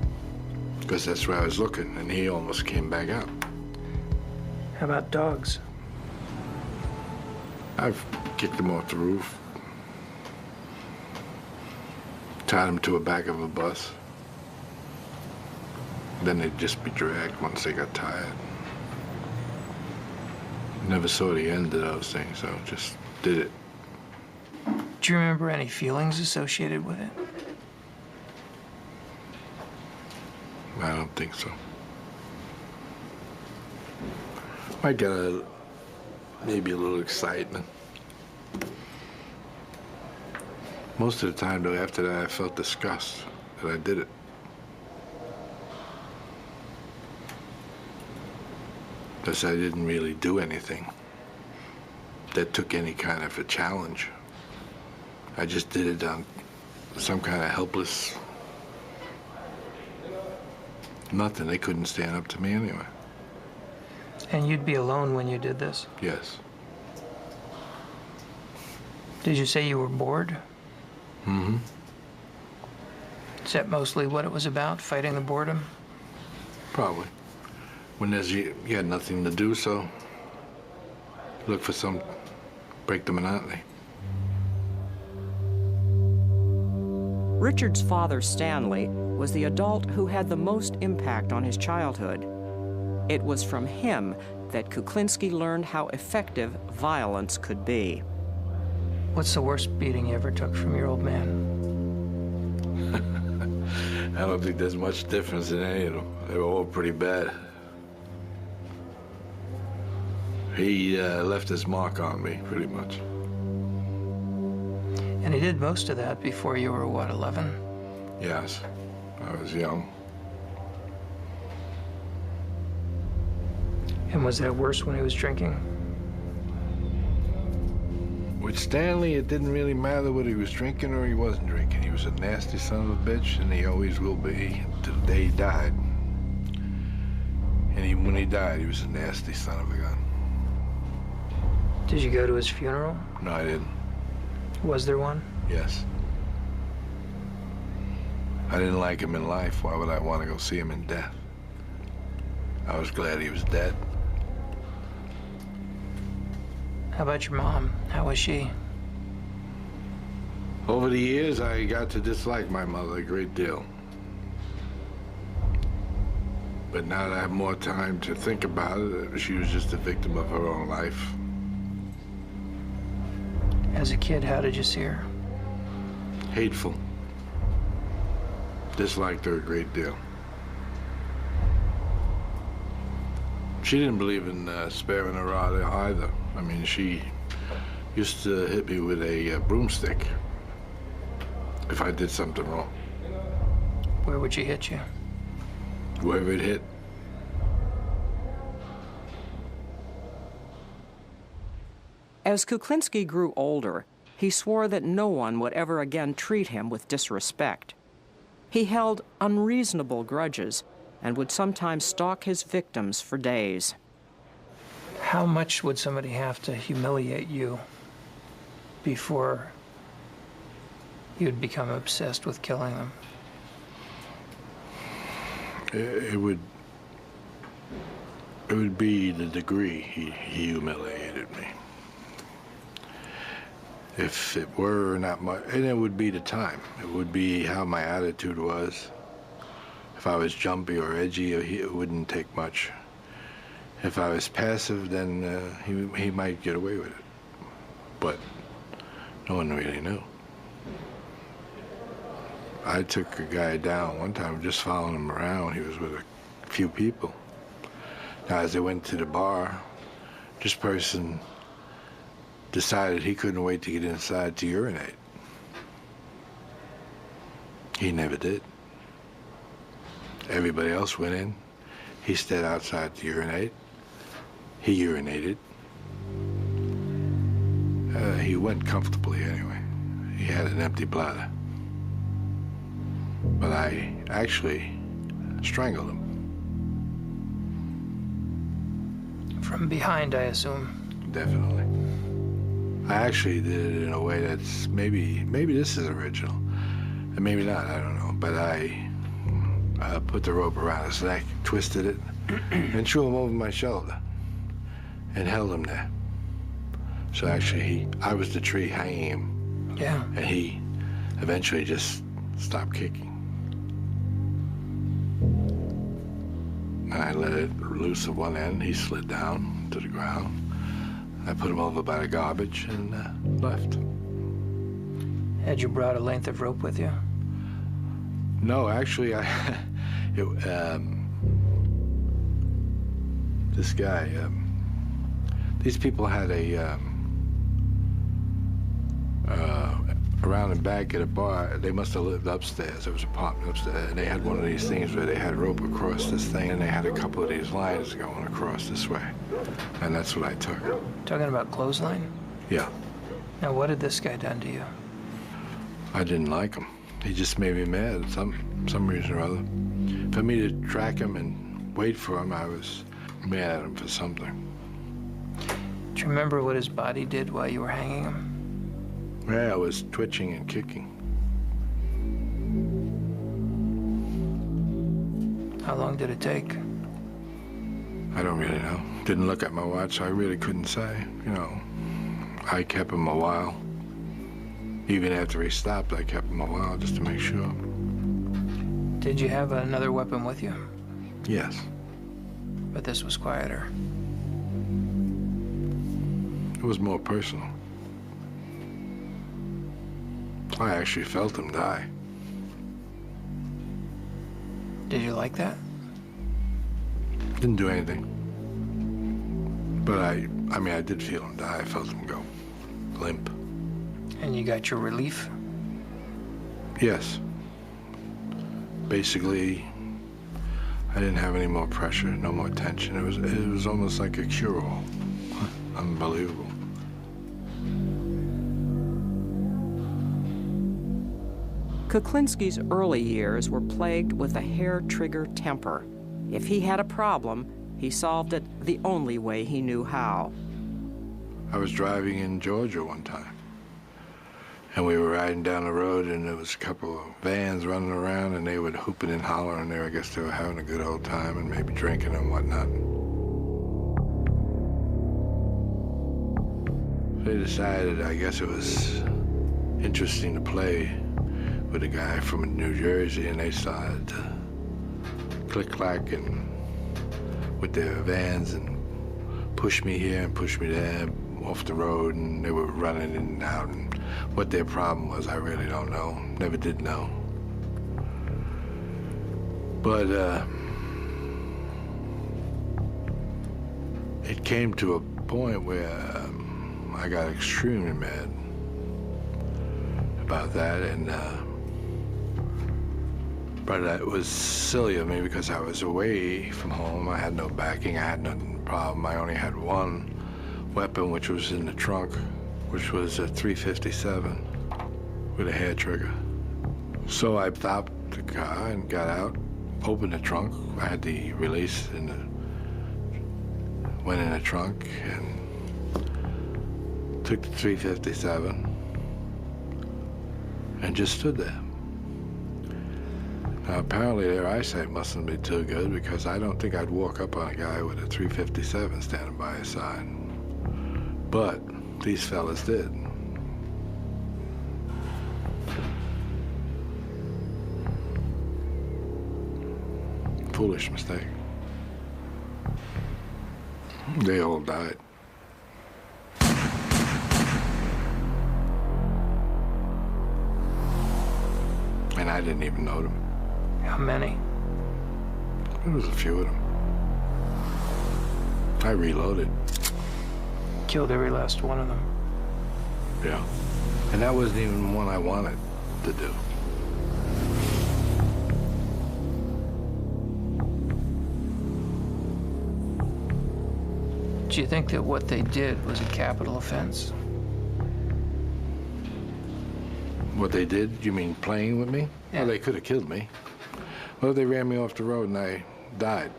E: Because that's where I was looking, and he almost came back out.
S: How about dogs?
E: I've kicked them off the roof. Tied them to the back of a bus. Then they'd just be dragged once they got tired. Never saw the end of those things, so just did it.
S: Do you remember any feelings associated with it?
E: I don't think so. Might get maybe a little excitement. Most of the time, though, after that, I felt disgust that I did it. Because I didn't really do anything that took any kind of a challenge. I just did it on some kind of helpless nothing. They couldn't stand up to me anyway.
S: And you'd be alone when you did this?
E: Yes.
S: Did you say you were bored?
E: Mm-hmm.
S: Is that mostly what it was about, fighting the boredom?
E: Probably. When you had nothing to do, so look for some, break the monotony.
O: Richard's father, Stanley, was the adult who had the most impact on his childhood. It was from him that Kuklinski learned how effective violence could be.
S: What's the worst beating you ever took from your old man?
E: I don't think there's much difference in any of them. They were all pretty bad. He left his mark on me, pretty much.
S: And he did most of that before you were, what, 11?
E: Yes, I was young.
S: And was that worse when he was drinking?
E: With Stanley, it didn't really matter whether he was drinking or he wasn't drinking. He was a nasty son of a bitch, and he always will be till the day he died. And even when he died, he was a nasty son of a gun.
S: Did you go to his funeral?
E: No, I didn't.
S: Was there one?
E: Yes. I didn't like him in life. Why would I want to go see him in death? I was glad he was dead.
S: How about your mom? How was she?
E: Over the years, I got to dislike my mother a great deal. But now that I have more time to think about it, she was just a victim of her own life.
S: As a kid, how did you see her?
E: Hateful. Disliked her a great deal. She didn't believe in sparing a rod either. I mean, she used to hit me with a broomstick if I did something wrong.
S: Where would she hit you?
E: Whoever it hit.
O: As Kuklinski grew older, he swore that no one would ever again treat him with disrespect. He held unreasonable grudges and would sometimes stalk his victims for days.
S: How much would somebody have to humiliate you before you'd become obsessed with killing them?
E: It would be the degree he humiliated me. If it were not much, and it would be the time. It would be how my attitude was. If I was jumpy or edgy, it wouldn't take much. If I was passive, then he might get away with it. But no one really knew. I took a guy down one time, just following him around. He was with a few people. Now, as they went to the bar, this person decided he couldn't wait to get inside to urinate. He never did. Everybody else went in. He stayed outside to urinate. He urinated. He went comfortably anyway. He had an empty bladder. But I actually strangled him.
S: From behind, I assume.
E: Definitely. I actually did it in a way that's maybe this is original, and maybe not, I don't know. But I put the rope around his neck, twisted it, and threw him over my shoulder, and held him there. So actually, I was the tree hanging him.
S: Yeah.
E: And he eventually just stopped kicking. And I let it loose at one end. He slid down to the ground. I put him over by the garbage and left.
S: Had you brought a length of rope with you?
E: No, actually, this guy, these people had around and back at a bar. They must have lived upstairs. There was an apartment upstairs, and they had one of these things where they had rope across this thing, and they had a couple of these lines going across this way. And that's what I took.
S: Talking about clothesline?
E: Yeah.
S: Now, what had this guy done to you?
E: I didn't like him. He just made me mad, some reason or other. For me to track him and wait for him, I was mad at him for something.
S: Do you remember what his body did while you were hanging him?
E: Yeah, I was twitching and kicking.
S: How long did it take?
E: I don't really know. Didn't look at my watch, so I really couldn't say. You know, I kept him a while. Even after he stopped, I kept him a while just to make sure.
S: Did you have another weapon with you?
E: Yes.
S: But this was quieter.
E: It was more personal. I actually felt him die.
S: Did you like that?
E: Didn't do anything. But I mean, I did feel him die. I felt him go limp.
S: And you got your relief?
E: Yes. Basically, I didn't have any more pressure, no more tension. It was almost like a cure-all. Unbelievable.
O: Kuklinski's early years were plagued with a hair-trigger temper. If he had a problem, He solved it the only way he knew how.
E: I was driving in Georgia one time, and we were riding down the road, and there was a couple of vans running around, and they were hooping and hollering there. I guess they were having a good old time and maybe drinking and whatnot. They decided, I guess it was interesting to play with a guy from New Jersey, and they started to click-clack and with their vans and push me here and push me there off the road, and they were running in and out, and what their problem was, I really don't know. Never did know. But it came to a point where I got extremely mad about that, and but it was silly of me because I was away from home. I had no backing. I had no problem. I only had one weapon, which was in the trunk, which was a .357 with a hair trigger. So I stopped the car and got out, opened the trunk. I had the release in the, went in the trunk and took the .357 and just stood there. Now, apparently their eyesight mustn't be too good, because I don't think I'd walk up on a guy with a .357 standing by his side. But these fellas did. Foolish mistake. They all died. And I didn't even know them.
S: How many?
E: There was a few of them. I reloaded.
S: Killed every last one of them.
E: Yeah. And that wasn't even one I wanted to do.
S: Do you think that what they did was a capital offense?
E: What they did? You mean playing with me?
S: Yeah.
E: Well, they could have killed me. Well, they ran me off the road and I died.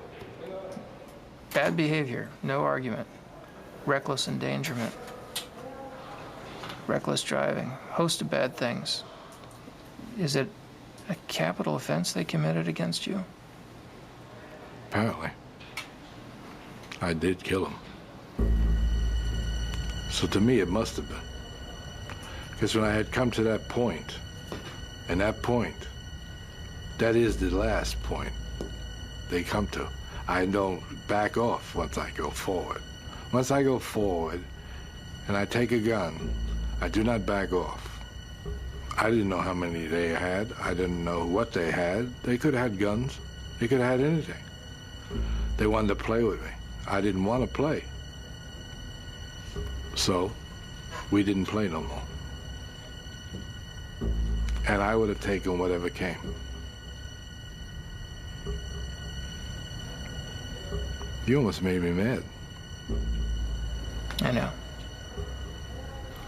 S: Bad behavior, no argument. Reckless endangerment. Reckless driving, host of bad things. Is it a capital offense they committed against you?
E: Apparently. I did kill him. So to me, it must have been. Because when I had come to that point, and that point, that is the last point they come to. I don't back off once I go forward. Once I go forward and I take a gun, I do not back off. I didn't know how many they had. I didn't know what they had. They could have had guns. They could have had anything. They wanted to play with me. I didn't want to play. So we didn't play no more. And I would have taken whatever came. You almost made me mad.
S: I know.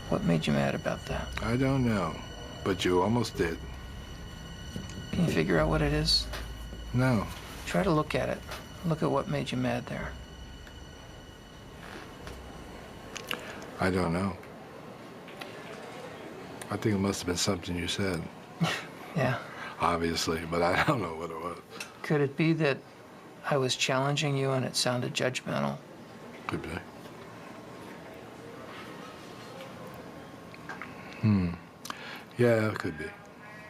S: What made you mad about that?
E: I don't know, but you almost did.
S: Can you figure out what it is?
E: No.
S: Try to look at it. Look at what made you mad there.
E: I don't know. I think it must have been something you said.
S: Yeah.
E: Obviously, but I don't know what it was.
S: Could it be that I was challenging you and it sounded judgmental?
E: Could be. Yeah, it could be.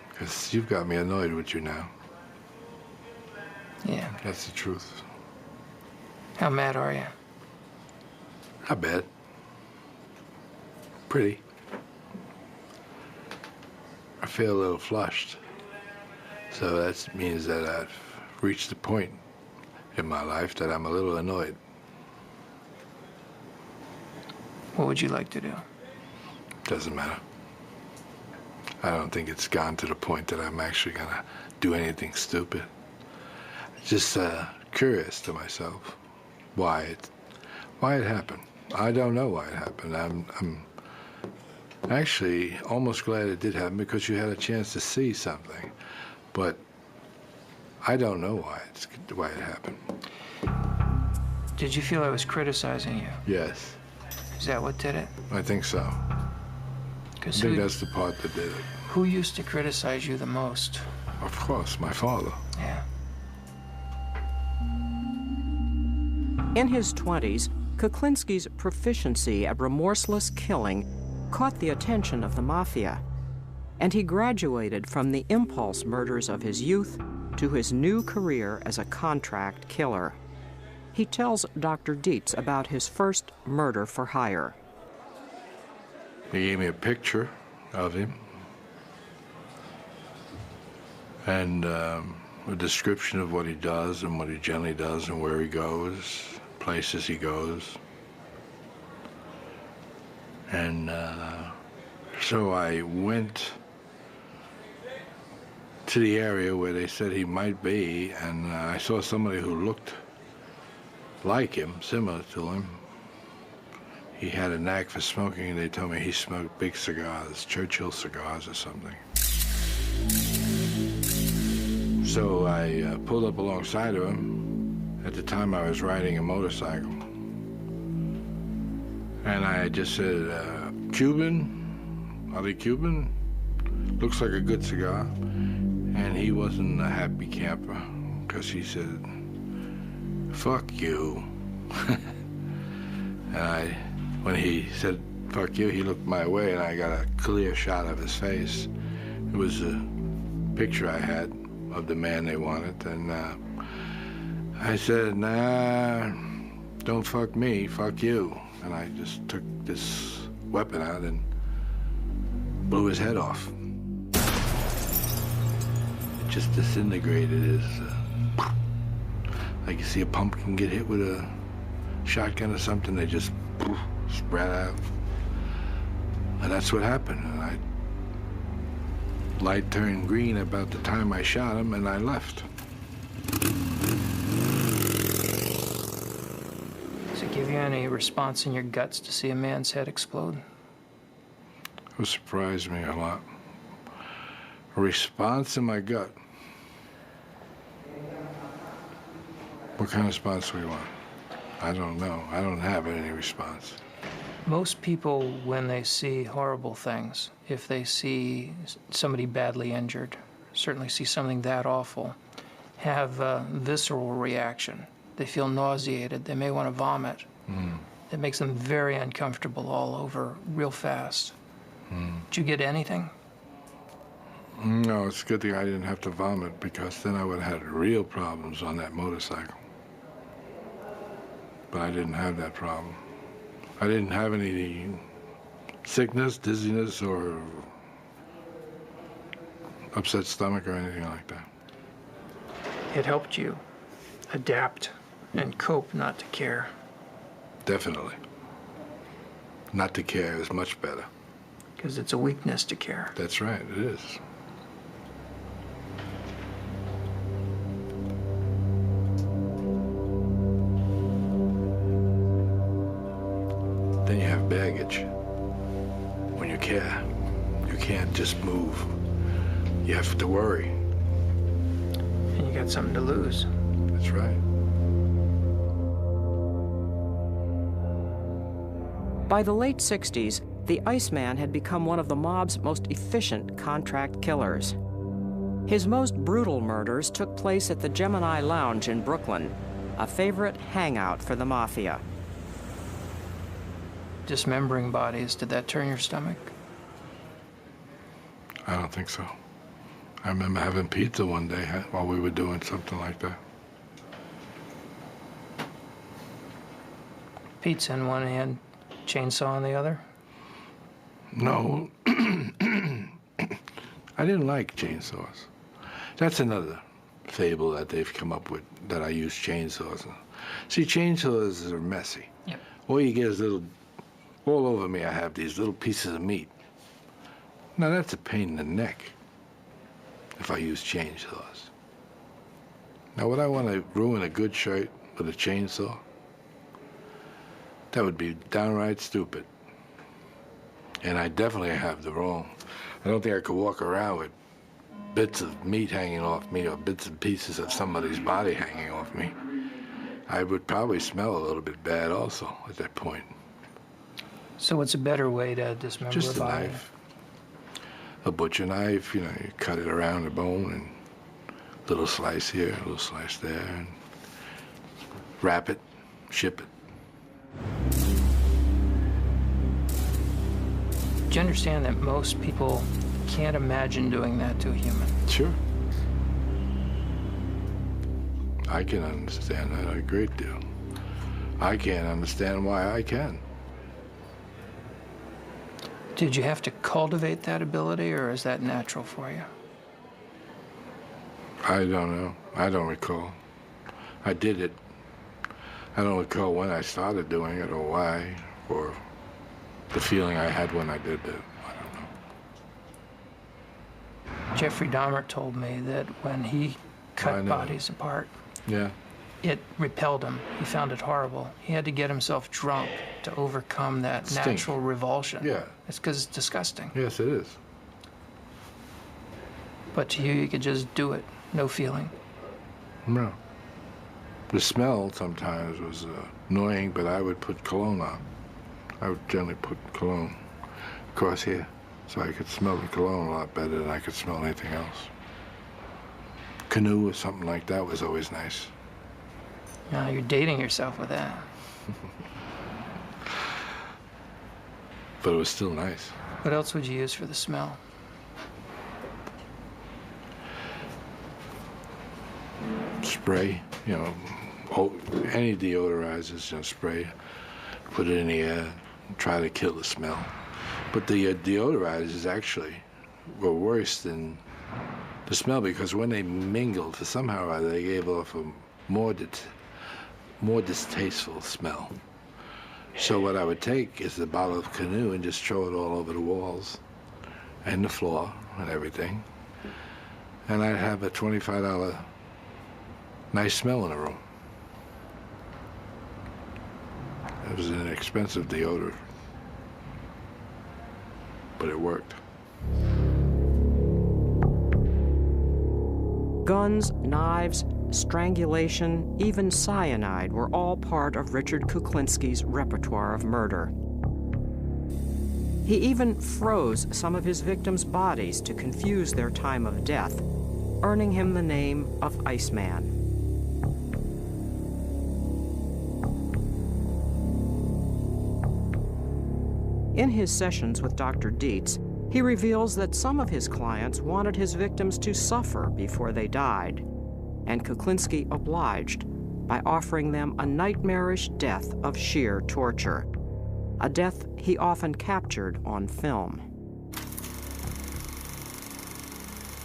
E: Because you've got me annoyed with you now.
S: Yeah.
E: That's the truth.
S: How mad are you?
E: Not bad. Pretty. I feel a little flushed. So that means that I've reached a point in my life that I'm a little annoyed.
S: What would you like to do?
E: Doesn't matter. I don't think it's gone to the point that I'm actually gonna do anything stupid. Just curious to myself why it happened. I don't know why it happened. I'm actually almost glad it did happen because you had a chance to see something, but I don't know why it happened.
S: Did you feel I was criticizing you?
E: Yes.
S: Is that what did it?
E: I think so. I think that's the part that did it.
S: Who used to criticize you the most?
E: Of course, my father.
S: Yeah.
O: In his 20s, Kuklinski's proficiency at remorseless killing caught the attention of the Mafia, and he graduated from the impulse murders of his youth to his new career as a contract killer. He tells Dr. Dietz about his first murder for hire.
E: He gave me a picture of him and a description of what he does and what he generally does and where he goes, places he goes. And so I went to the area where they said he might be, and I saw somebody who looked like him, similar to him. He had a knack for smoking, and they told me he smoked big cigars, Churchill cigars or something. So I pulled up alongside of him. At the time, I was riding a motorcycle. And I just said, Cuban? Are they Cuban? Looks like a good cigar. And he wasn't a happy camper, because he said, fuck you. And when he said, fuck you, he looked my way, and I got a clear shot of his face. It was a picture I had of the man they wanted, and I said, nah, don't fuck me, fuck you. And I just took this weapon out and blew his head off. It just disintegrated his, like you see a pumpkin get hit with a shotgun or something, they just spread out. And that's what happened. And light turned green about the time I shot him, and I left.
S: Does it give you any response in your guts to see a man's head explode?
E: It surprised me a lot. A response in my gut. What kind of response do we want? I don't know. I don't have any response.
S: Most people, when they see horrible things, if they see somebody badly injured, certainly see something that awful, have a visceral reaction. They feel nauseated. They may want to vomit. It makes them very uncomfortable all over real fast. Did you get anything?
E: No, it's a good thing I didn't have to vomit, because then I would have had real problems on that motorcycle. But I didn't have that problem. I didn't have any sickness, dizziness, or upset stomach or anything like that.
S: It helped you adapt and cope not to care.
E: Definitely. Not to care is much better.
S: Because it's a weakness to care.
E: That's right, it is. Then you have baggage. When you care, you can't just move. You have to worry.
S: And you got something to lose.
E: That's right.
O: By the late 60s, the Iceman had become one of the mob's most efficient contract killers. His most brutal murders took place at the Gemini Lounge in Brooklyn, a favorite hangout for the Mafia.
S: Dismembering bodies, did that turn your stomach?
E: I don't think so. I remember having pizza one day while we were doing something like that.
S: Pizza in one hand, chainsaw in the other?
E: No. I didn't like chainsaws. That's another fable that they've come up with, that I use chainsaws. See, chainsaws are messy.
S: Yep.
E: All you get is all over me I have these little pieces of meat. Now that's a pain in the neck if I use chainsaws. Now would I want to ruin a good shirt with a chainsaw? That would be downright stupid. And I definitely have the wrong. I don't think I could walk around with bits of meat hanging off me or bits and pieces of somebody's body hanging off me. I would probably smell a little bit bad also at that point.
S: So what's a better way to dismember
E: Just
S: a
E: a
S: body?
E: knife. A butcher knife, you know, you cut it around the bone and a little slice here, a little slice there, and wrap it, ship it.
S: Do you understand that most people can't imagine doing that to a human?
E: Sure. I can understand that a great deal. I can't understand why I can.
S: Did you have to cultivate that ability, or is that natural for you?
E: I don't know. I don't recall. I did it. I don't recall when I started doing it or why, or the feeling I had when I did it. I don't know.
S: Jeffrey Dahmer told me that when he cut bodies apart,
E: Yeah.
S: it repelled him. He found it horrible. He had to get himself drunk to overcome that
E: Stink.
S: natural revulsion.
E: Yeah.
S: It's because it's disgusting.
E: Yes, it is.
S: But to you could just do it, no feeling.
E: No. The smell sometimes was annoying, but I would put cologne on. I would generally put cologne across here, so I could smell the cologne a lot better than I could smell anything else. Canoe or something like that was always nice.
S: Now you're dating yourself with that.
E: But it was still nice.
S: What else would you use for the smell?
E: Spray, you know, any deodorizers, you know, spray, put it in the air, and try to kill the smell. But the deodorizers actually were worse than the smell, because when they mingled, somehow or other, they gave off a more distasteful smell. So what I would take is the bottle of Canoe and just throw it all over the walls and the floor and everything. And I'd have a $25 nice smell in the room. It was an expensive deodorant, but it worked.
O: Guns, knives, strangulation, even cyanide were all part of Richard Kuklinski's repertoire of murder. He even froze some of his victims' bodies to confuse their time of death, earning him the name of Iceman. In his sessions with Dr. Dietz, he reveals that some of his clients wanted his victims to suffer before they died, and Kuklinski obliged by offering them a nightmarish death of sheer torture, a death he often captured on film.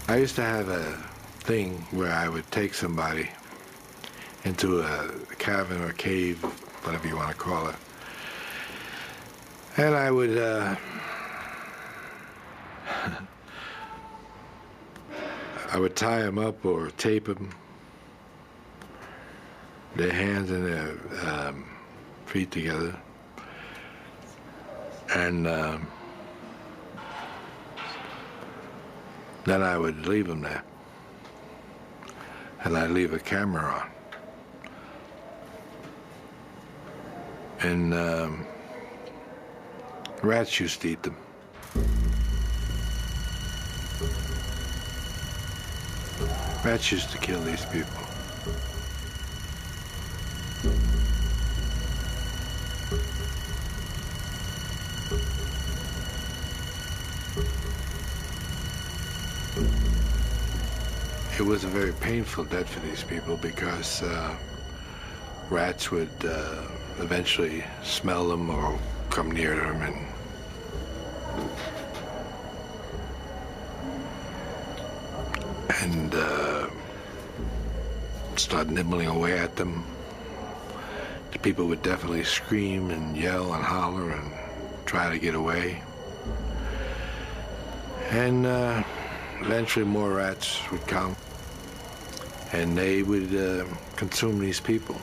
E: I used to have a thing where I would take somebody into a cavern or cave, whatever you want to call it, and I would tie them up or tape them, their hands and their feet together, and then I would leave them there, and I'd leave a camera on, and rats used to eat them. Rats used to kill these people. It was a very painful death for these people because rats would eventually smell them or come near them and start nibbling away at them. The people would definitely scream and yell and holler and try to get away. And eventually more rats would come, and they would consume these people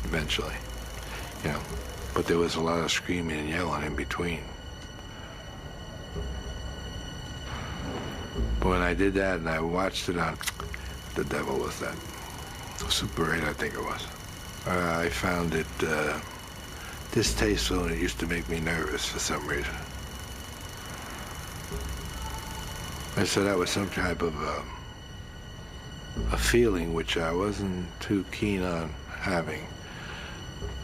E: eventually, you know. But there was a lot of screaming and yelling in between. But when I did that and I watched it on, the devil was that. Super 8, I think it was. I found it distasteful, and it used to make me nervous for some reason. And so that was some type of a feeling which I wasn't too keen on having.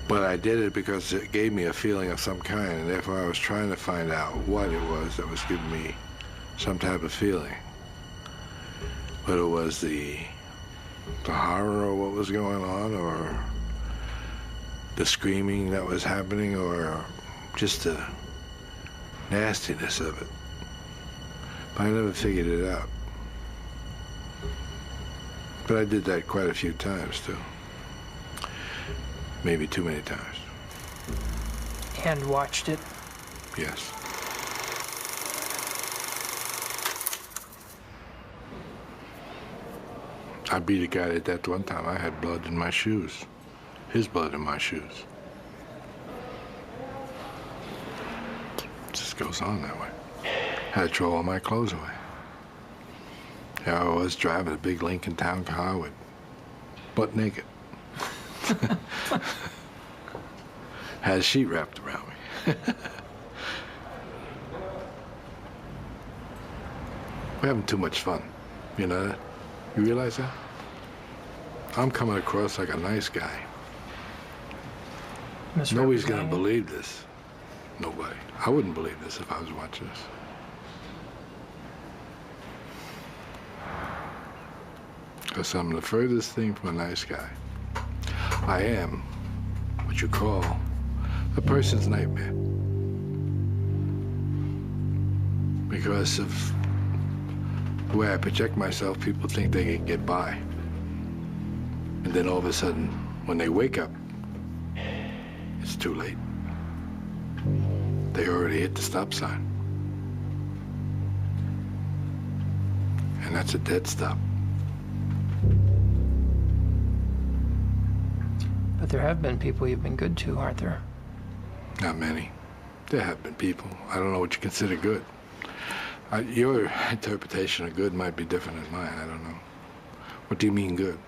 E: But I did it because it gave me a feeling of some kind, and therefore I was trying to find out what it was that was giving me some type of feeling. Whether it was the horror of what was going on, or the screaming that was happening, or just the nastiness of it. But I never figured it out. But I did that quite a few times, too. Maybe too many times.
S: And watched it?
E: Yes. I beat a guy to death one time. I had blood in my shoes. His blood in my shoes. It just goes on that way. Had to throw all my clothes away. Here I was driving a big Lincoln Town car with butt naked. Had a sheet wrapped around me. We're having too much fun. You know that? You realize that? I'm coming across like a nice guy. Nobody's gonna believe this. Nobody. I wouldn't believe this if I was watching this. Because I'm the furthest thing from a nice guy. I am what you call a person's nightmare. Because of the way I project myself, people think they can get by. And then all of a sudden, when they wake up, it's too late. They already hit the stop sign. And that's a dead stop.
S: But there have been people you've been good to, aren't there?
E: Not many. There have been people. I don't know what you consider good. Your interpretation of good might be different than mine. I don't know. What do you mean good?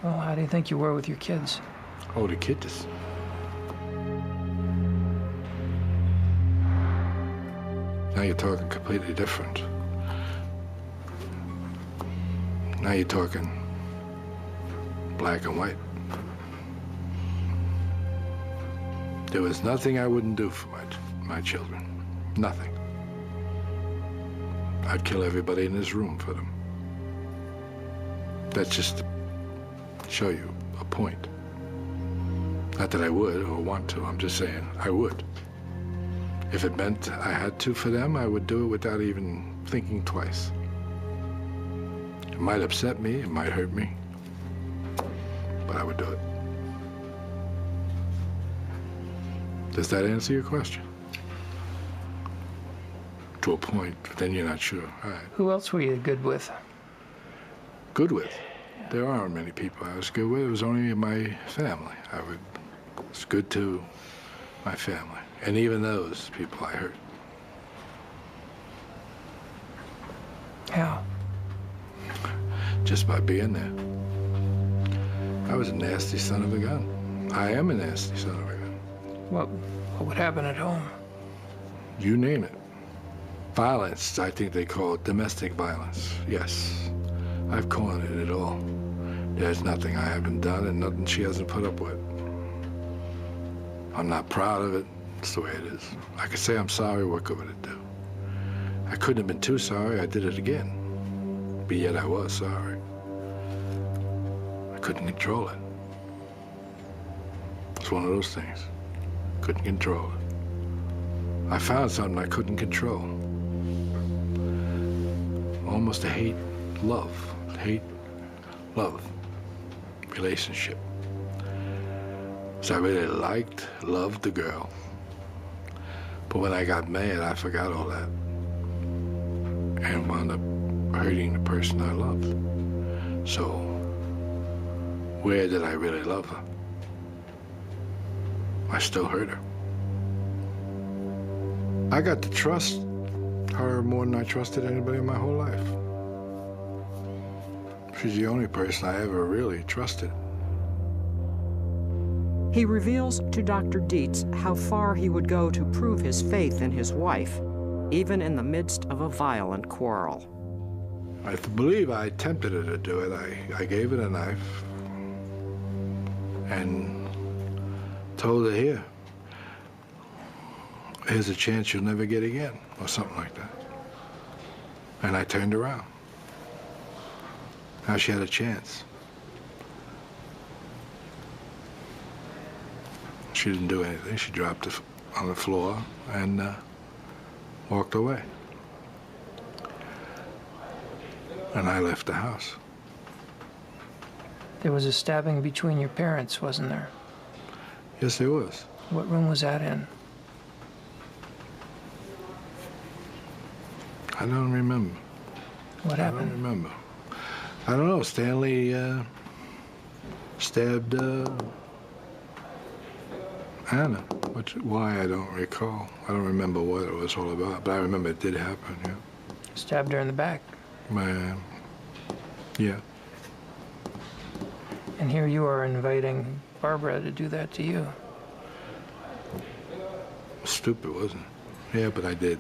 S: Well, how do you think you were with your kids?
E: Oh, the kids. Now you're talking completely different. Now you're talking black and white. There was nothing I wouldn't do for my children. Nothing. I'd kill everybody in this room for them. That's just to show you a point. Not that I would or want to, I'm just saying I would. If it meant I had to for them, I would do it without even thinking twice. It might upset me, it might hurt me, but I would do it. Does that answer your question? To a point, but then you're not sure. All right.
S: Who else were you good with?
E: Good with? There aren't many people I was good with. It was only my family. I was good to my family. And even those people I hurt.
S: How?
E: Just by being there. I was a nasty son of a gun. I am a nasty son of a gun.
S: What would happen at home?
E: You name it. Violence, I think they call it domestic violence. Yes, I've cornered it all. There's nothing I haven't done and nothing she hasn't put up with. I'm not proud of it. It's the way it is. I could say I'm sorry, what good would it do? I couldn't have been too sorry, I did it again. But yet I was sorry. I couldn't control it. It's one of those things. Couldn't control it. I found something I couldn't control. Almost a hate-love relationship. So I really loved the girl. But when I got mad, I forgot all that. And wound up hurting the person I loved. So, where did I really love her? I still hurt her. I got to trust her more than I trusted anybody in my whole life. She's the only person I ever really trusted.
O: He reveals to Dr. Dietz how far he would go to prove his faith in his wife, even in the midst of a violent quarrel.
E: I believe I tempted her to do it. I gave her a knife and told her, here's a chance you'll never get again, or something like that. And I turned around. Now she had a chance. She didn't do anything. She dropped it on the floor and walked away. And I left the house.
S: There was a stabbing between your parents, wasn't there?
E: Yes, there was.
S: What room was that in?
E: I don't remember.
S: What happened?
E: I don't remember. I don't know. Stanley stabbed Anna. Why, I don't recall. I don't remember what it was all about, but I remember it did happen, yeah.
S: Stabbed her in the back.
E: Yeah.
S: And here you are inviting Barbara to do that to you.
E: Stupid, wasn't it? Yeah, but I did.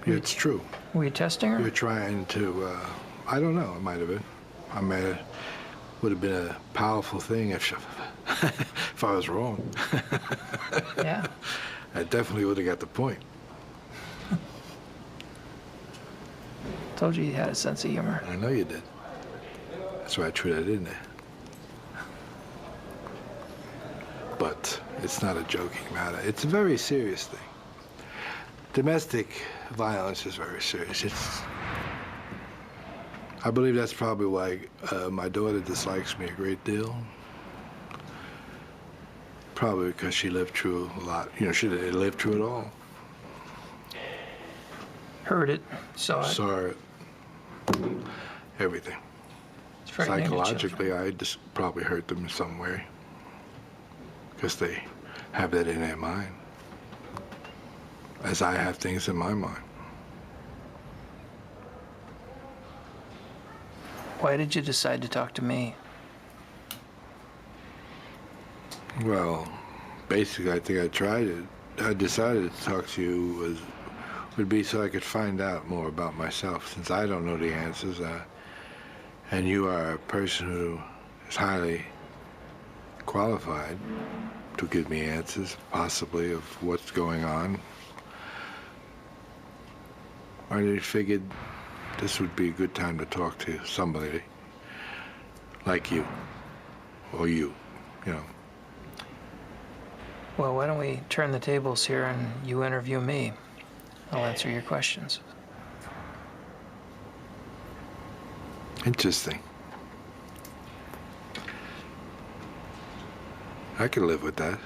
E: Yeah, it's true.
S: Were you testing her?
E: You were trying to, I don't know, it might have been. I mean, it would have been a powerful thing if I was wrong.
S: Yeah.
E: I definitely would have got the point.
S: Told you had a sense of humor.
E: I know you did. That's why I threw that in there. But it's not a joking matter. It's a very serious thing. Domestic violence is very serious. I believe that's probably why my daughter dislikes me a great deal. Probably because she lived through a lot. You know, she lived through it all.
S: Heard it, saw it.
E: Saw it. Everything. Psychologically, I just probably hurt them in some way. Because they have that in their mind. As I have things in my mind.
S: Why did you decide to talk to me?
E: Well, basically, I think I tried it. I decided to talk to you would be so I could find out more about myself, since I don't know the answers. And you are a person who is highly qualified to give me answers, possibly, of what's going on. I figured this would be a good time to talk to somebody like you, or you know.
S: Well, why don't we turn the tables here and you interview me? I'll answer your questions.
E: Interesting. I can live with that.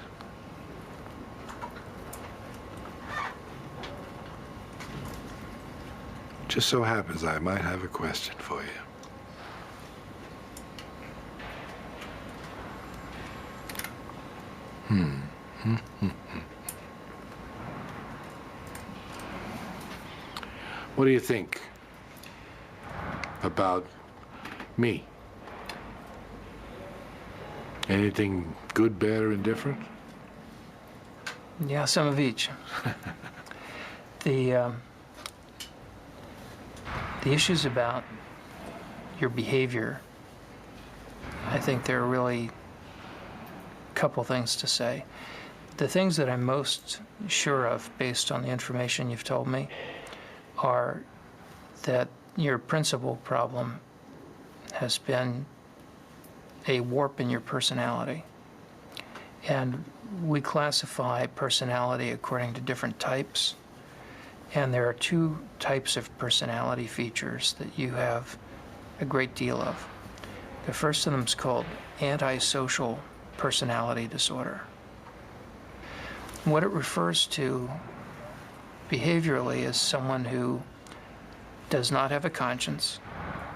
E: Just so happens I might have a question for you. What do you think about me? Anything good, bad, or indifferent?
S: Yeah, some of each. The issues about your behavior, I think there are really a couple things to say. The things that I'm most sure of, based on the information you've told me, are that your principal problem has been a warp in your personality. And we classify personality according to different types. And there are two types of personality features that you have a great deal of. The first of them is called antisocial personality disorder. What it refers to behaviorally is someone who does not have a conscience,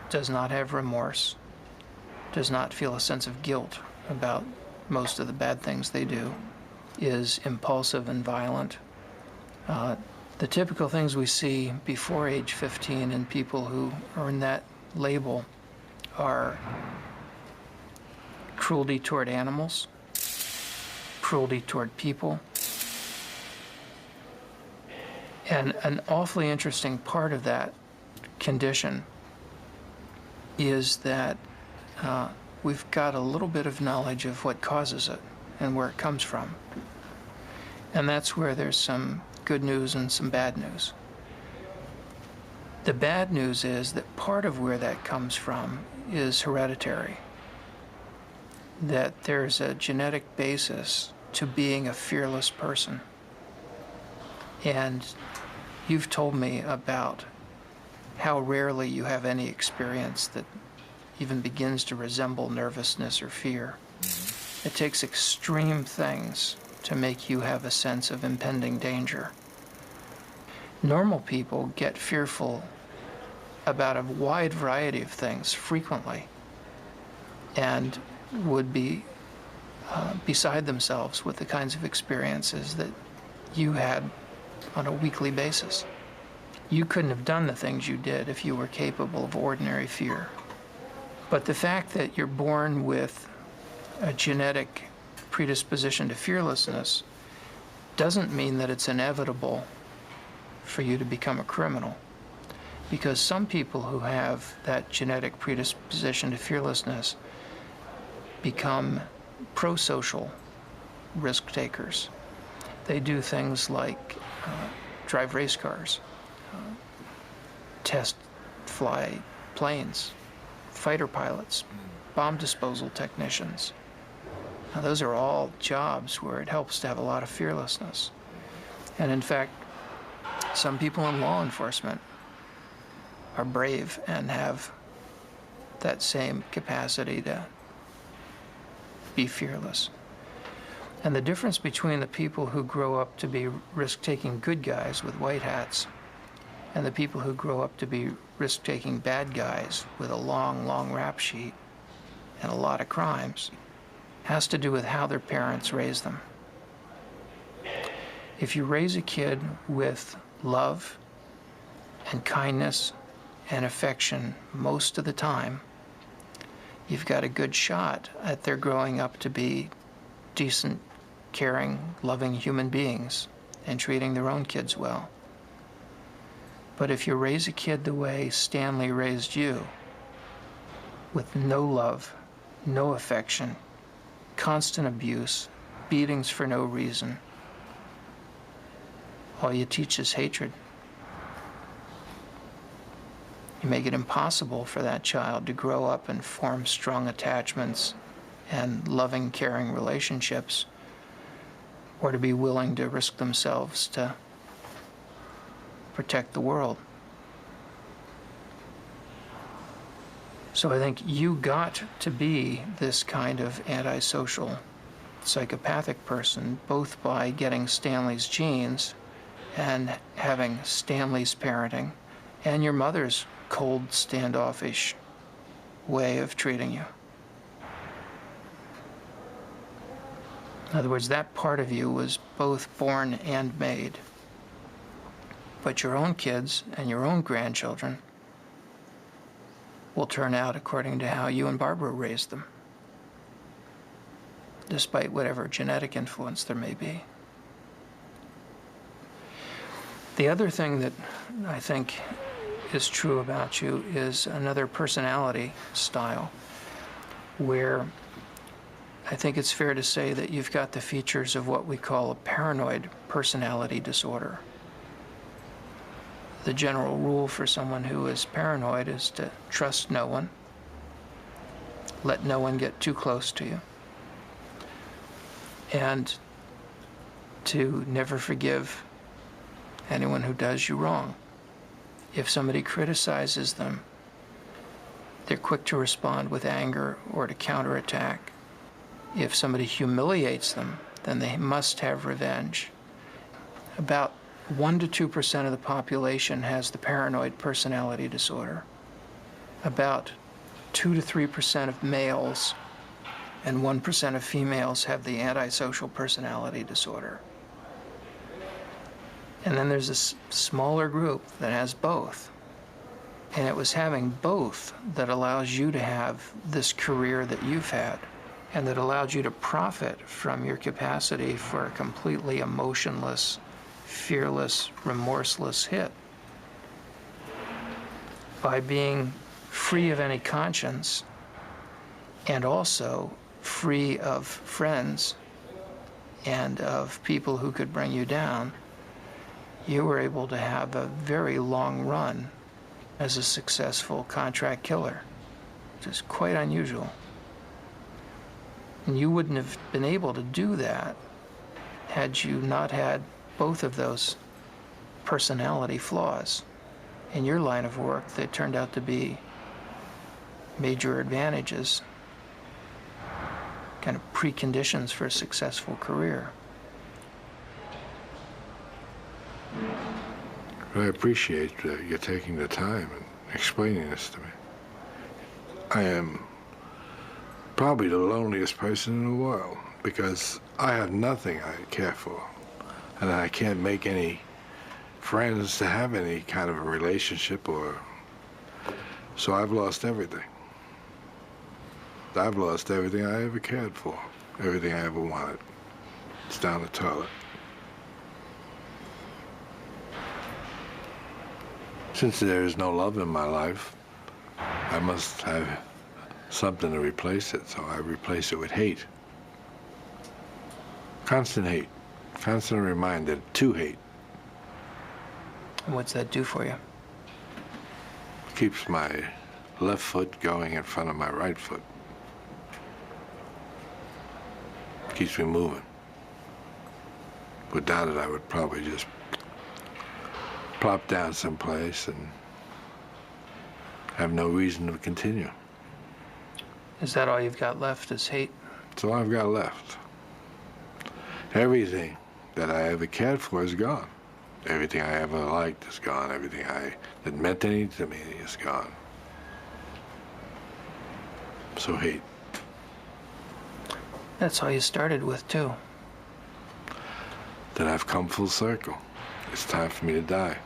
S: does not have remorse, does not feel a sense of guilt about most of the bad things they do, is impulsive and violent. The typical things we see before age 15 in people who earn that label are cruelty toward animals, cruelty toward people. And an awfully interesting part of that condition is that we've got a little bit of knowledge of what causes it and where it comes from. And that's where there's some good news and some bad news. The bad news is that part of where that comes from is hereditary. That there's a genetic basis to being a fearless person. And you've told me about how rarely you have any experience that even begins to resemble nervousness or fear. It takes extreme things to make you have a sense of impending danger. Normal people get fearful about a wide variety of things frequently and would be beside themselves with the kinds of experiences that you had on a weekly basis. You couldn't have done the things you did if you were capable of ordinary fear. But the fact that you're born with a genetic predisposition to fearlessness doesn't mean that it's inevitable for you to become a criminal. Because some people who have that genetic predisposition to fearlessness become pro-social risk takers. They do things like drive race cars, test fly planes, fighter pilots, bomb disposal technicians. Now, those are all jobs where it helps to have a lot of fearlessness. And in fact, some people in law enforcement are brave and have that same capacity to be fearless. And the difference between the people who grow up to be risk-taking good guys with white hats and the people who grow up to be risk-taking bad guys with a long, long rap sheet and a lot of crimes has to do with how their parents raise them. If you raise a kid with love and kindness and affection most of the time, you've got a good shot at their growing up to be decent, caring, loving human beings and treating their own kids well. But if you raise a kid the way Stanley raised you, with no love, no affection, constant abuse, beatings for no reason, all you teach is hatred. You make it impossible for that child to grow up and form strong attachments and loving, caring relationships, or to be willing to risk themselves to protect the world. So I think you got to be this kind of antisocial, psychopathic person, both by getting Stanley's genes and having Stanley's parenting and your mother's cold, standoffish way of treating you. In other words, that part of you was both born and made. But your own kids and your own grandchildren will turn out according to how you and Barbara raised them, despite whatever genetic influence there may be. The other thing that I think is true about you is another personality style, where I think it's fair to say that you've got the features of what we call a paranoid personality disorder. The general rule for someone who is paranoid is to trust no one, let no one get too close to you, and to never forgive anyone who does you wrong. If somebody criticizes them, they're quick to respond with anger or to counterattack. If somebody humiliates them, then they must have revenge. About 1% to 2% of the population has the paranoid personality disorder. About 2% to 3% of males and 1% of females have the antisocial personality disorder. And then there's this smaller group that has both. And it was having both that allows you to have this career that you've had. and that allowed you to profit from your capacity for a completely emotionless, fearless, remorseless hit. By being free of any conscience and also free of friends and of people who could bring you down, you were able to have a very long run as a successful contract killer, which is quite unusual. And you wouldn't have been able to do that had you not had both of those personality flaws in your line of work that turned out to be major advantages, kind of preconditions for a successful career.
E: I appreciate you taking the time and explaining this to me. I am probably the loneliest person in the world because I have nothing I care for, and I can't make any friends to have any kind of a relationship, so I've lost everything. I've lost everything I ever cared for, everything I ever wanted. It's down the toilet. Since there is no love in my life, I must have something to replace it, so I replace it with hate. Constant hate. Constant reminder to hate.
S: And what's that do for you?
E: Keeps my left foot going in front of my right foot. Keeps me moving. Without it, I would probably just plop down someplace and have no reason to continue.
S: Is that all you've got left is hate?
E: That's all I've got left. Everything that I ever cared for is gone. Everything I ever liked is gone. Everything that meant anything to me is gone. So hate.
S: That's all you started with, too.
E: Then I've come full circle. It's time for me to die.